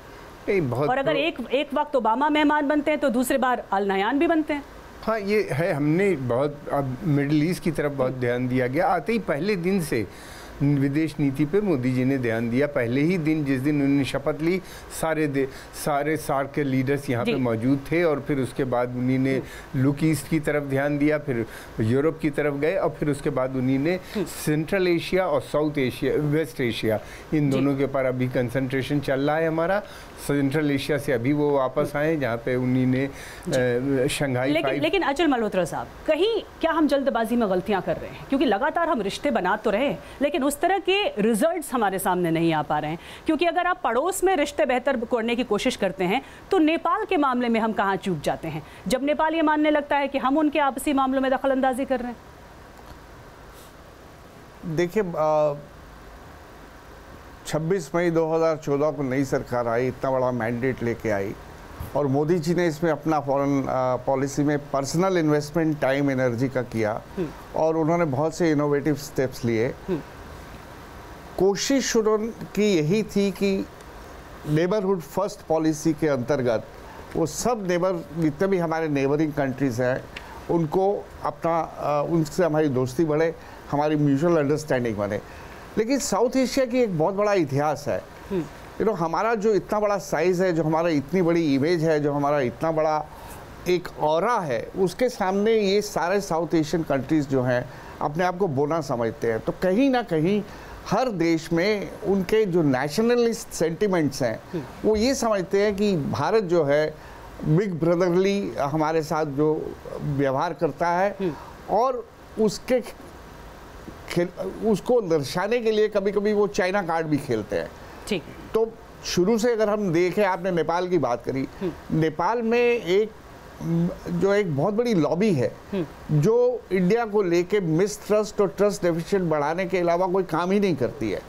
Speaker 1: और अगर एक वक्त ओबामा मेहमान बनते हैं तो दूसरी बार अल नयान भी बनते हैं।
Speaker 9: हाँ, ये है, हमने बहुत अब मिडिल ईस्ट की तरफ बहुत ध्यान दिया गया। आते ही पहले दिन से विदेश नीति पे मोदी जी ने ध्यान दिया। पहले ही दिन जिस दिन उन्होंने शपथ ली, सारे सार्क के लीडर्स यहाँ पे मौजूद थे, और फिर उसके बाद उन्हीं ने लुक ईस्ट की तरफ ध्यान दिया, फिर यूरोप की तरफ गए, और फिर उसके बाद उन्हीं ने सेंट्रल एशिया और साउथ एशिया, वेस्ट एशिया, इन दोनों के ऊपर अभी कंसंट्रेशन चल रहा है हमारा। सेंट्रल एशिया से अभी वो वापस आए जहाँ पे उन्हीं ने शंघाई
Speaker 1: लेकिन अचल मल्होत्रा साहब, कहीं क्या हम जल्दबाजी में गलतियां कर रहे हैं? क्योंकि लगातार हम रिश्ते बना तो रहे हैं, लेकिन उस तरह के रिजल्ट्स हमारे सामने नहीं आ पा रहे हैं। क्योंकि अगर आप पड़ोस में रिश्ते बेहतर करने की कोशिश करते हैं तो नेपाल के मामले में हम कहाँ चूक जाते हैं, जब नेपाल ये मानने लगता है कि हम उनके आपसी मामलों में दखल अंदाजी कर रहे हैं।
Speaker 10: देखिए, 26 मई 2014 को नई सरकार आई, इतना बड़ा मैंडेट लेके आई, और मोदी जी ने इसमें अपना फॉरेन पॉलिसी में पर्सनल इन्वेस्टमेंट टाइम एनर्जी का किया, और उन्होंने बहुत से इनोवेटिव स्टेप्स लिए। कोशिश उनकी यही थी कि नेबरहुड फर्स्ट पॉलिसी के अंतर्गत वो सब जितने भी हमारे नेबरिंग कंट्रीज़ हैं उनको अपना उनसे हमारी दोस्ती बढ़े, हमारी म्यूचुअल अंडरस्टैंडिंग बने। लेकिन साउथ एशिया की एक बहुत बड़ा इतिहास है। हमारा जो इतना बड़ा साइज़ है, जो हमारा इतनी बड़ी इमेज है, जो हमारा इतना बड़ा एक ऑरा है, उसके सामने ये सारे साउथ एशियन कंट्रीज़ जो हैं अपने आप को बोना समझते हैं। तो कहीं ना कहीं हर देश में उनके जो नेशनलिस्ट सेंटिमेंट्स हैं वो ये समझते हैं कि भारत जो है बिग ब्रदरली हमारे साथ जो व्यवहार करता है, और उसको दर्शाने के लिए कभी कभी वो चाइना कार्ड भी खेलते हैं।
Speaker 1: ठीक।
Speaker 10: तो शुरू से अगर हम देखें, आपने नेपाल की बात करी, नेपाल में एक बहुत बड़ी लॉबी है जो इंडिया को लेके मिसट्रस्ट और ट्रस्ट डेफिशिएंट बढ़ाने के अलावा कोई काम ही नहीं करती है,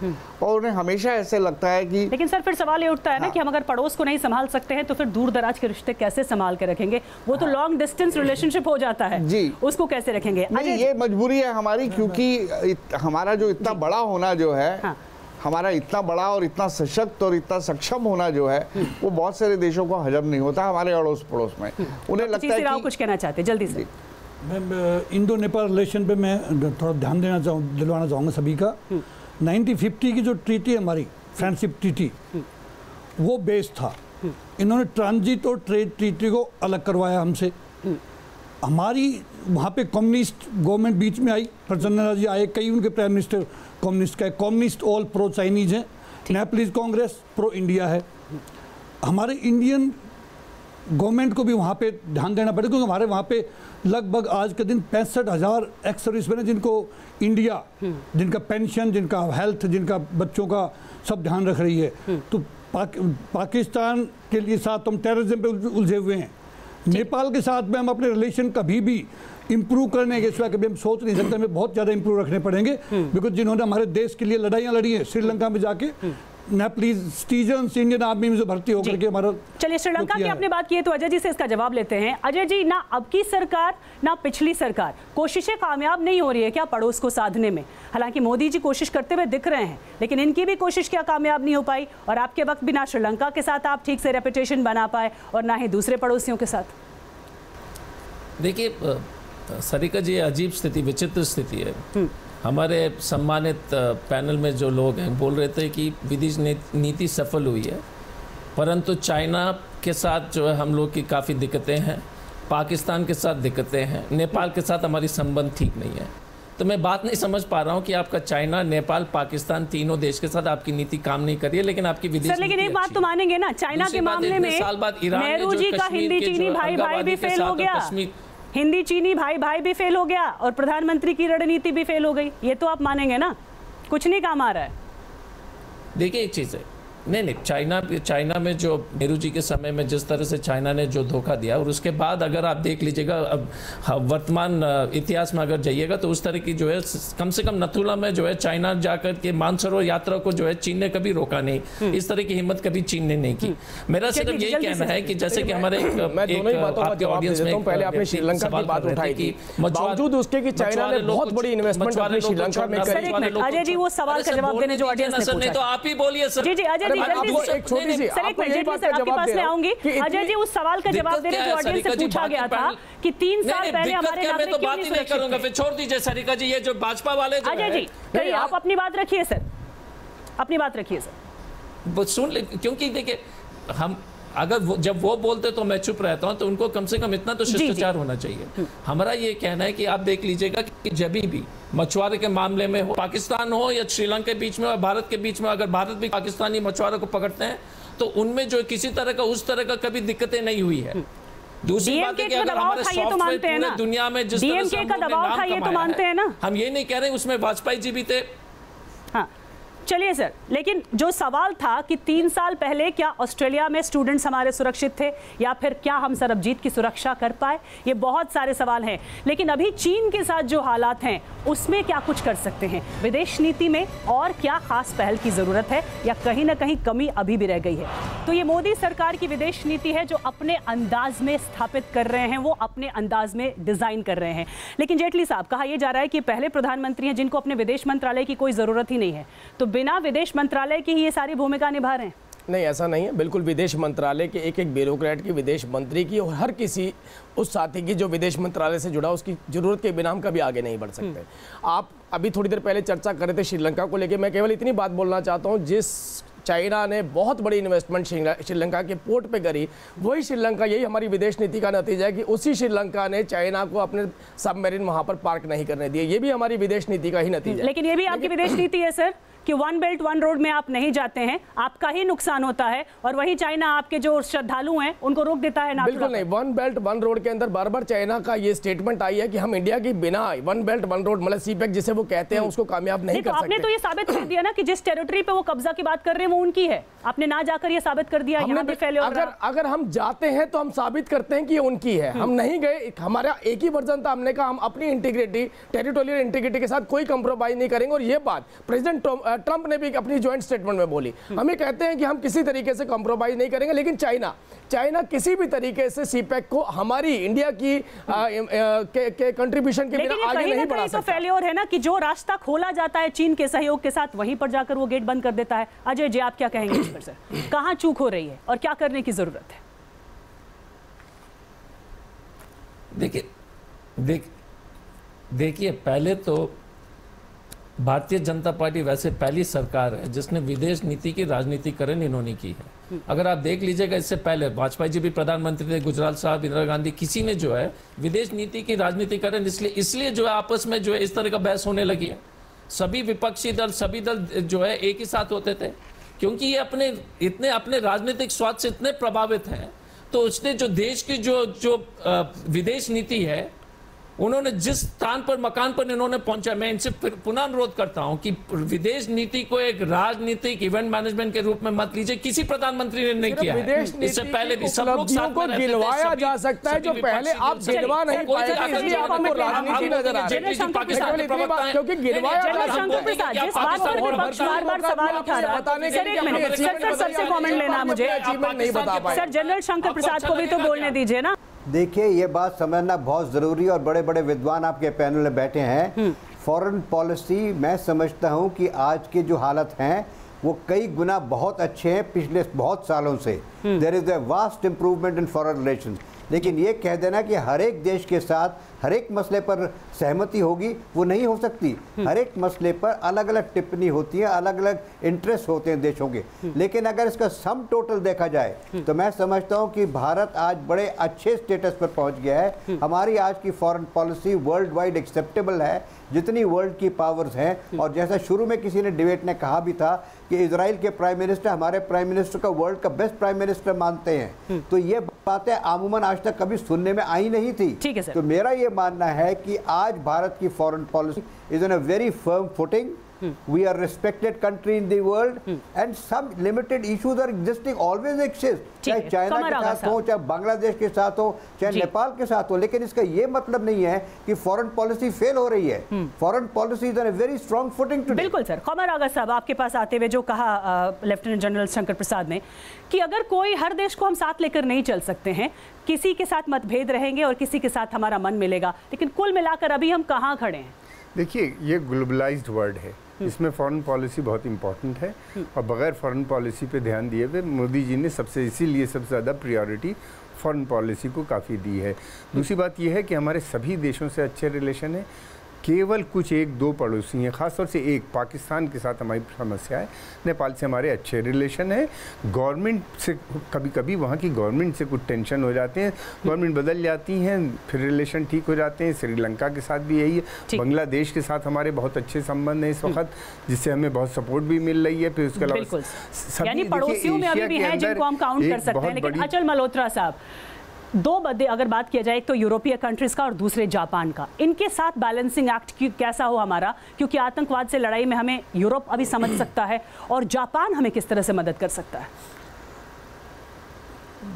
Speaker 10: और उन्हें हमेशा ऐसे लगता है कि।
Speaker 1: लेकिन सर, फिर सवाल ये उठता है ना कि हम अगर पड़ोस को नहीं संभाल सकते हैं तो फिर दूर दराज के रिश्ते कैसे संभाल के रखेंगे? वो तो लॉन्ग डिस्टेंस रिलेशनशिप हो जाता है जी, उसको कैसे रखेंगे?
Speaker 10: नहीं, ये मजबूरी है हमारी, क्योंकि हमारा जो इतना बड़ा होना जो है, हमारा इतना बड़ा और इतना सशक्त और इतना सक्षम होना जो है, वो बहुत सारे देशों को हजम नहीं होता हमारे अड़ोस पड़ोस में। उन्हें लगता है कि
Speaker 1: कुछ कहना चाहते, जल्दी से।
Speaker 11: मैं इंडो नेपाल रिलेशन पे मैं थोड़ा ध्यान दिलवाना चाहूँगा सभी का। 1950 की जो ट्रीटी है हमारी, फ्रेंडशिप ट्रीटी, वो बेस था। इन्होंने ट्रांजिट और ट्रेड ट्रीटी को अलग करवाया हमसे। हमारी वहाँ पे कम्युनिस्ट गवर्नमेंट बीच में आई, प्रचंड जी आए, कई उनके प्राइम मिनिस्टर कम्युनिस्ट का, कम्युनिस्ट ऑल प्रो चाइनीज हैं, नेपलीज कांग्रेस प्रो इंडिया है। हमारे इंडियन गवर्नमेंट को भी वहाँ पे ध्यान देना पड़ेगा, क्योंकि हमारे वहाँ पे लगभग आज के दिन 65,000 एक्स सर्विसमैन हैं जिनको इंडिया, जिनका पेंशन, जिनका हेल्थ, जिनका बच्चों का सब ध्यान रख रही है। तो पाकिस्तान के लिए साथ हम टेररिज्म पे उलझे हुए हैं। नेपाल के साथ में हम अपने रिलेशन कभी भी इम्प्रूव करने के सिवा कभी हम सोच नहीं सकते, हमें बहुत ज़्यादा इम्प्रूव रखने पड़ेंगे, बिकॉज जिन्होंने हमारे देश के लिए लड़ाइयाँ लड़ी है, श्रीलंका में जाके नेपलीज सिटीजन्स इंडियन आर्मी में जो भर्ती होकर के हमारा।
Speaker 1: चलिए, श्रीलंका की आपने बात की है तो अजय जी से इसका जवाब लेते हैं। अजय जी, ना अब की सरकार ना पिछली सरकार, कोशिशें कामयाब नहीं हो रही है क्या पड़ोस को साधने में? हालांकि मोदी जी कोशिश करते हुए दिख रहे हैं, लेकिन इनकी भी कोशिश क्या कामयाब नहीं हो पाई? और आपके वक्त भी ना श्रीलंका के साथ आप ठीक से रेपुटेशन बना पाए और ना ही दूसरे पड़ोसियों के साथ।
Speaker 7: देखिए सरिका जी, अजीब स्थिति, विचित्र स्थिति है। हमारे सम्मानित पैनल में जो लोग हैं बोल रहे थे कि विदेश नीति सफल हुई है, परंतु चाइना के साथ जो है हम लोग की काफ़ी दिक्कतें हैं, पाकिस्तान के साथ दिक्कतें हैं, नेपाल के साथ हमारी संबंध ठीक नहीं है। तो मैं बात नहीं समझ पा रहा हूँ कि आपका चाइना, नेपाल, पाकिस्तान तीनों देश के साथ आपकी नीति काम नहीं कर रही है, लेकिन आपकी विदेश
Speaker 1: सर, लेकिन एक बात तो मानेंगे ना, चाइना के मामले में नेहरू जी का हिंदी चीनी भाई भाई भी फेल हो गया, हिंदी चीनी भाई भाई भी फेल हो गया और प्रधानमंत्री की रणनीति भी फेल हो गई। ये तो आप मानेंगे ना, कुछ नहीं काम आ रहा है।
Speaker 7: देखिए एक चीज़ है, नहीं चाइना में जो नेहरू जी के समय में जिस तरह से चाइना ने जो धोखा दिया, और उसके बाद अगर आप देख लीजिएगा अब वर्तमान इतिहास में अगर जाइएगा तो उस तरह की जो है कम से कम नथुला में जो है चाइना जाकर के मानसरोवर यात्रा को जो है चीन ने कभी रोका नहीं, इस तरह की हिम्मत कभी चीन ने नहीं की। मेरा सिर्फ यही कहना है कि जैसे कि हमारे आपके ऑडियंस में
Speaker 6: पहले आपने श्रीलंका की बात उठाई थी, बावजूद उसके कि चाइना ने बहुत बड़ी इन्वेस्टमेंट अपनी श्रीलंका में करी।
Speaker 1: अजय जी वो सवाल का जवाब देने जो ऑडियंस ने पूछा,
Speaker 7: तो आप ही बोलिए सर।
Speaker 1: जी जी अजय जी एक छोटी सी आपके पास में आऊंगी। अजय जी उस सवाल का जवाब देने जो ऑडियंस से पूछा गया था कि 3 साल पहले हमारे नागरिक क्यों नहीं सुरक्षित थे?
Speaker 7: फिर छोड़ दीजिए सरिका जी, ये जो भाजपा वाले
Speaker 1: अजय जी कहिए, आप अपनी बात रखिए सर, अपनी बात रखिए सर।
Speaker 7: सुन ले, क्योंकि देखिए हम अगर जब वो बोलते तो मैं चुप रहता हूं, तो उनको कम से कम इतना तो शिष्टाचार होना चाहिए। हमारा ये कहना है कि आप देख लीजिएगा कि जब भी मछुआरे के मामले में हो, पाकिस्तान हो या श्रीलंका के बीच में और भारत के बीच में, अगर भारत भी पाकिस्तानी मछुआरों को पकड़ते हैं तो उनमें जो किसी तरह का उस तरह का कभी दिक्कतें नहीं हुई है। दूसरी बात है कि अगर हमारे सॉफ्टवेयर पूरे दुनिया में जिस तरह से हम ये नहीं कह रहे उसमें वाजपेयी जी भी थे।
Speaker 1: हाँ चलिए सर, लेकिन जो सवाल था कि 3 साल पहले क्या ऑस्ट्रेलिया में स्टूडेंट्स हमारे सुरक्षित थे या फिर क्या हम सरबजीत की सुरक्षा कर पाए, ये बहुत सारे सवाल हैं। लेकिन अभी चीन के साथ जो हालात हैं उसमें क्या कुछ कर सकते हैं, विदेश नीति में और क्या खास पहल की जरूरत है या कहीं ना कहीं कमी अभी भी रह गई है? तो ये मोदी सरकार की विदेश नीति है जो अपने अंदाज में स्थापित कर रहे हैं, वो अपने अंदाज में डिजाइन कर रहे हैं। लेकिन जेटली साहब, कहा यह जा रहा है कि पहले प्रधानमंत्री हैं जिनको अपने विदेश मंत्रालय की कोई जरूरत ही नहीं है, तो बिना विदेश मंत्रालय की ही ये सारी भूमिका निभा रहे हैं।
Speaker 6: नहीं, ऐसा नहीं है। बिल्कुल विदेश मंत्रालय के एक ब्यूरोक्रेट की, विदेश मंत्री की और हर किसी उस साथी की जो विदेश मंत्रालय से जुड़ा, उसकी जरूरत के बिना हम कभी आगे नहीं बढ़ सकते। आप अभी थोड़ी देर पहले चर्चा कर रहे थे श्रीलंका को लेकर, मैं केवल इतनी बात बोलना चाहता हूँ, जिस चाइना ने बहुत बड़ी इन्वेस्टमेंट श्रीलंका के पोर्ट पे करी, वही श्रीलंका, यही हमारी विदेश नीति का नतीजा है कि उसी श्रीलंका ने चाइना को अपने सबमरीन वहां पर पार्क नहीं करने दिए। ये भी हमारी विदेश नीति का ही नतीजा है।
Speaker 1: लेकिन ये भी आपकी विदेश नीति है सर कि 1 बेल्ट 1 रोड में आप नहीं जाते हैं, आपका ही नुकसान होता है, और वही चाइना आपके जो श्रद्धालु हैं उनको रोक देता है।
Speaker 6: बिल्कुल नहीं, 1 बेल्ट 1 रोड के अंदर बार बार चाइना का ये स्टेटमेंट आई है कि हम इंडिया की बिना 1 बेल्ट 1 रोड मतलब सीपैक जिसे वो कहते हैं उसको कामयाब नहीं कर सकते।
Speaker 1: आपने तो ये साबित कर दिया ना कि जिस टेरिटरी पे वो कब्जा की बात कर रहे हैं वो उनकी है, आपने ना जाकर ये साबित कर दिया। यहाँ पे
Speaker 6: अगर हम जाते हैं तो हम साबित करते हैं कि ये उनकी है, हम नहीं गए, हमारा एक ही वर्जन था, हमने कहा हम अपनी इंटीग्रिटी, टेरिटोरियल इंटीग्रिटी के साथ कोई कंप्रोमाइज नहीं करेंगे। और ये बात प्रेसिडेंट ट्रंप ने भी अपनी जॉइंट स्टेटमेंट में बोली। हम ये कहते हैं कि हम किसी तरीके से कॉम्प्रोमाइज नहीं करेंगे, लेकिन चाइना किसी भी तरीके से सीपैक को हमारी इंडिया की के कंट्रीब्यूशन के बिना आगे नहीं बढ़ा सकता।
Speaker 1: तो फेल्योर है ना कि जो रास्ता खोला जाता है चीन के सहयोग के साथ, वहीं पर जाकर वो गेट बंद कर देता है। अजय जी, आप क्या कहेंगे इस पर सर, कहां चूक हो रही है और क्या करने की जरूरत है?
Speaker 7: देखिए पहले तो भारतीय जनता पार्टी वैसे पहली सरकार है जिसने विदेश नीति की राजनीतिकरण इन्होंने की है। अगर आप देख लीजिएगा, इससे पहले वाजपेयी जी भी प्रधानमंत्री थे, गुजराल साहब, इंदिरा गांधी, किसी ने जो है विदेश नीति की राजनीतिकरण इसलिए जो है आपस में जो है इस तरह का बहस होने लगी है। सभी विपक्षी दल, सभी दल जो है एक ही साथ होते थे, क्योंकि ये अपने राजनीतिक स्वार्थ से इतने प्रभावित हैं। तो उसने जो देश की जो विदेश नीति है, उन्होंने जिस स्थान पर, मकान पर इन्होंने पहुंचा, मैं इनसे पुनः अनुरोध करता हूं कि विदेश नीति को एक राजनीतिक इवेंट मैनेजमेंट के रूप में मत लीजिए। किसी प्रधानमंत्री ने नहीं किया है। इससे पहले भी सब लोग साथ में
Speaker 6: गिनवाया जा सकता है, जो पहले आप गिनवा नहीं पाए थे, इसलिए आपको राजनीति नजर आ रही है। पाकिस्तान के प्रवक्ता, क्योंकि गिनवाया
Speaker 1: शंकर प्रसाद जिस बात पर विपक्ष बार-बार सवाल उठा रहा है, सर एक मिनट, सर सबसे कमेंट लेना मुझे, सर जनरल शंकर प्रसाद को भी तो बोलने दीजिए ना।
Speaker 8: देखिए, ये बात समझना बहुत ज़रूरी, और बड़े बड़े विद्वान आपके पैनल में बैठे हैं। फॉरेन पॉलिसी मैं समझता हूँ कि आज के जो हालत हैं वो कई गुना बहुत अच्छे हैं पिछले बहुत सालों से। There is a vast improvement in foreign relations. लेकिन ये कह देना कि हर एक देश के साथ हर एक मसले पर सहमति होगी, वो नहीं हो सकती। हर एक मसले पर अलग अलग टिप्पणी होती है, अलग अलग इंटरेस्ट होते हैं देशों के। लेकिन अगर इसका सम टोटल देखा जाए तो मैं समझता हूँ कि भारत आज बड़े अच्छे स्टेटस पर पहुँच गया है। हमारी आज की foreign policy world wide acceptable है। जितनी वर्ल्ड की पावर्स हैं। और जैसा शुरू में किसी ने डिबेट ने कहा भी था कि इजराइल के प्राइम मिनिस्टर हमारे प्राइम मिनिस्टर का वर्ल्ड का बेस्ट प्राइम मिनिस्टर मानते हैं, तो ये बातें आमूमन आज तक कभी सुनने में आई नहीं थी।
Speaker 1: ठीक है सर।
Speaker 8: तो मेरा ये मानना है कि आज भारत की foreign policy is on a very firm footing. We are respected country in the world and some limited issues are existing, always exist, चाहे चाइना के साथ हो, चाहे बांग्लादेश के साथ हो, चाहे नेपाल के साथ हो, लेकिन इसका ये मतलब नहीं है कि फॉरेन पॉलिसी फेल हो रही है। Foreign policy is on a very strong footing today.
Speaker 1: बिल्कुल सर। कमर आगा साहब, आपके पास आते हुए जो कहा लेफ्टिनेंट जनरल शंकर प्रसाद ने कि अगर कोई, हर देश को हम साथ लेकर नहीं चल सकते हैं, किसी के साथ मतभेद रहेंगे और किसी के साथ हमारा मन मिलेगा, लेकिन कुल मिलाकर अभी हम कहाँ खड़े हैं?
Speaker 9: देखिए, ये ग्लोबलाइज्ड वर्ल्ड है, इसमें फॉरेन पॉलिसी बहुत इंपॉर्टेंट है और बगैर फॉरेन पॉलिसी पे ध्यान दिए हुए मोदी जी ने इसीलिए सबसे ज़्यादा प्रायोरिटी फॉरेन पॉलिसी को काफ़ी दी है। दूसरी बात यह है कि हमारे सभी देशों से अच्छे रिलेशन है, केवल कुछ एक दो पड़ोसी हैं, ख़ासतौर से एक पाकिस्तान के साथ हमारी समस्या है, नेपाल से हमारे अच्छे रिलेशन है। गवर्नमेंट से कभी कभी वहाँ की गवर्नमेंट से कुछ टेंशन हो जाते हैं, गवर्नमेंट बदल जाती हैं, फिर रिलेशन ठीक हो जाते हैं। श्रीलंका के साथ भी यही है, बांग्लादेश के साथ हमारे बहुत अच्छे संबंध हैं इस वक्त, जिससे हमें बहुत सपोर्ट भी मिल रही है। फिर उसके अलावा
Speaker 1: यानी पड़ोसियों में अभी भी हैं जिनको हम काउंट कर सकते हैं। लेकिन अचल मल्होत्रा साहब, दो बदे अगर बात किया जाए, एक तो यूरोपीय कंट्रीज का और दूसरे जापान का, इनके साथ बैलेंसिंग एक्ट कैसा हो हमारा, क्योंकि आतंकवाद से लड़ाई में हमें यूरोप अभी समझ सकता है और जापान हमें किस तरह से मदद कर सकता है?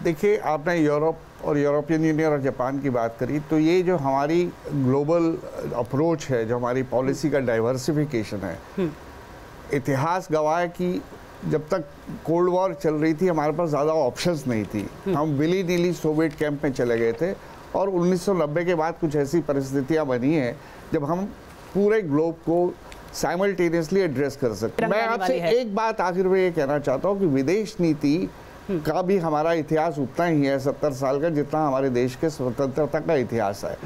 Speaker 10: देखिए, आपने यूरोप और यूरोपियन यूनियन और जापान की बात करी, तो ये जो हमारी ग्लोबल अप्रोच है, जो हमारी पॉलिसी का डाइवर्सिफिकेशन है, इतिहास गवाह है कि जब तक कोल्ड वॉर चल रही थी हमारे पास ज़्यादा ऑप्शंस नहीं थी, हम विली नीली सोवियत कैंप में चले गए थे। और 1990 के बाद कुछ ऐसी परिस्थितियां बनी हैं जब हम पूरे ग्लोब को साइमल्टेनियसली एड्रेस कर सकते हैं। मैं आपसे एक बात आखिर में ये कहना चाहता हूँ कि विदेश नीति का भी हमारा इतिहास उतना ही है 70 साल का, जितना हमारे देश के स्वतंत्रता का इतिहास है।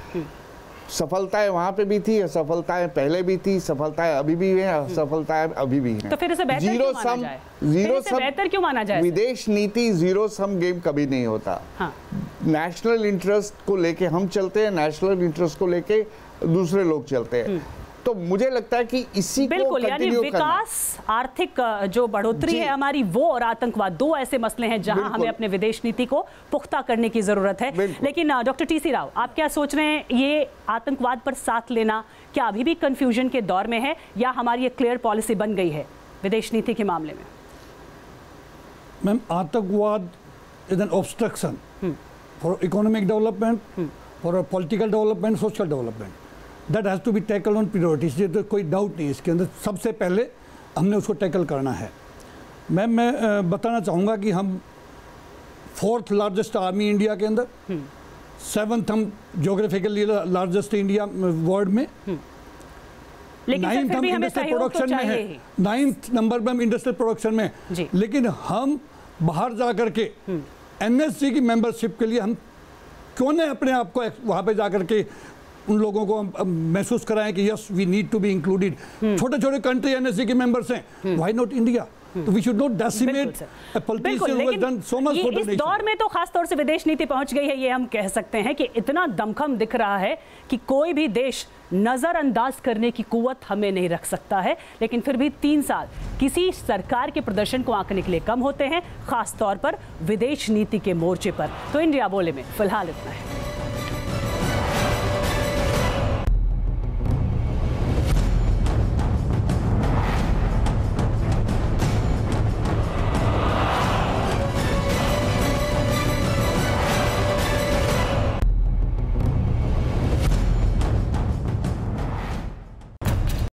Speaker 10: सफलताएं वहां पे भी थी, असफलताएं पहले भी थी, सफलताएं अभी भी हैं, असफलताएं अभी भी हैं।
Speaker 1: तो फिर इसे बेहतर क्यों माना जाए?
Speaker 10: विदेश नीति जीरो सम गेम कभी नहीं होता। नेशनल इंटरेस्ट को लेके हम चलते हैं, नेशनल इंटरेस्ट को लेके दूसरे लोग चलते हैं। तो मुझे लगता है कि इसी
Speaker 1: बिल्कुल, को यानी विकास, आर्थिक जो बढ़ोतरी है हमारी, वो और आतंकवाद, दो ऐसे मसले हैं जहां हमें अपने विदेश नीति को पुख्ता करने की जरूरत है। लेकिन डॉक्टर टीसी राव, आप क्या सोच रहे हैं, ये आतंकवाद पर साथ लेना क्या अभी भी कंफ्यूजन के दौर में है या हमारी एक क्लियर पॉलिसी बन गई है विदेश नीति के मामले में?
Speaker 11: मैम, आतंकवाद is an obstruction for economic development, for political development, social development. That has to be tackle on priorities. ये तो कोई डाउट नहीं है इसके अंदर, सबसे पहले हमने उसको टैकल करना है। मैं बताना चाहूँगा कि हम 4th लार्जेस्ट आर्मी इंडिया के अंदर, 7th हम ज्योग्राफिकली लार्जेस्ट इंडिया वर्ल्ड में, 9th हम इंडस्ट्रियल प्रोडक्शन में है, 9th नंबर पर हम इंडस्ट्रियल प्रोडक्शन में। लेकिन हम बाहर जा कर के NSC की मेंबरशिप के लिए हम क्यों न अपने आप को वहाँ पे जा कर के उन लोगों को महसूस कराएं कि yes we need to be included. छोटे छोटे कंट्री एनएससी के मेंबर्स हैं, व्हाई नॉट इंडिया? तो we should not decimate a politician who has done so much for the nation.
Speaker 1: इस दौर में तो खास तौर से विदेश नीति पहुंच गई है, ये हम कह सकते हैं कि इतना दमखम दिख रहा है कि कोई भी देश नजरअंदाज करने की कुव्वत हमें नहीं रख सकता है। लेकिन फिर भी 3 साल किसी सरकार के प्रदर्शन को आंकने के लिए कम होते हैं, खास तौर पर विदेश नीति के मोर्चे पर। तो इंडिया बोले में फिलहाल इतना है।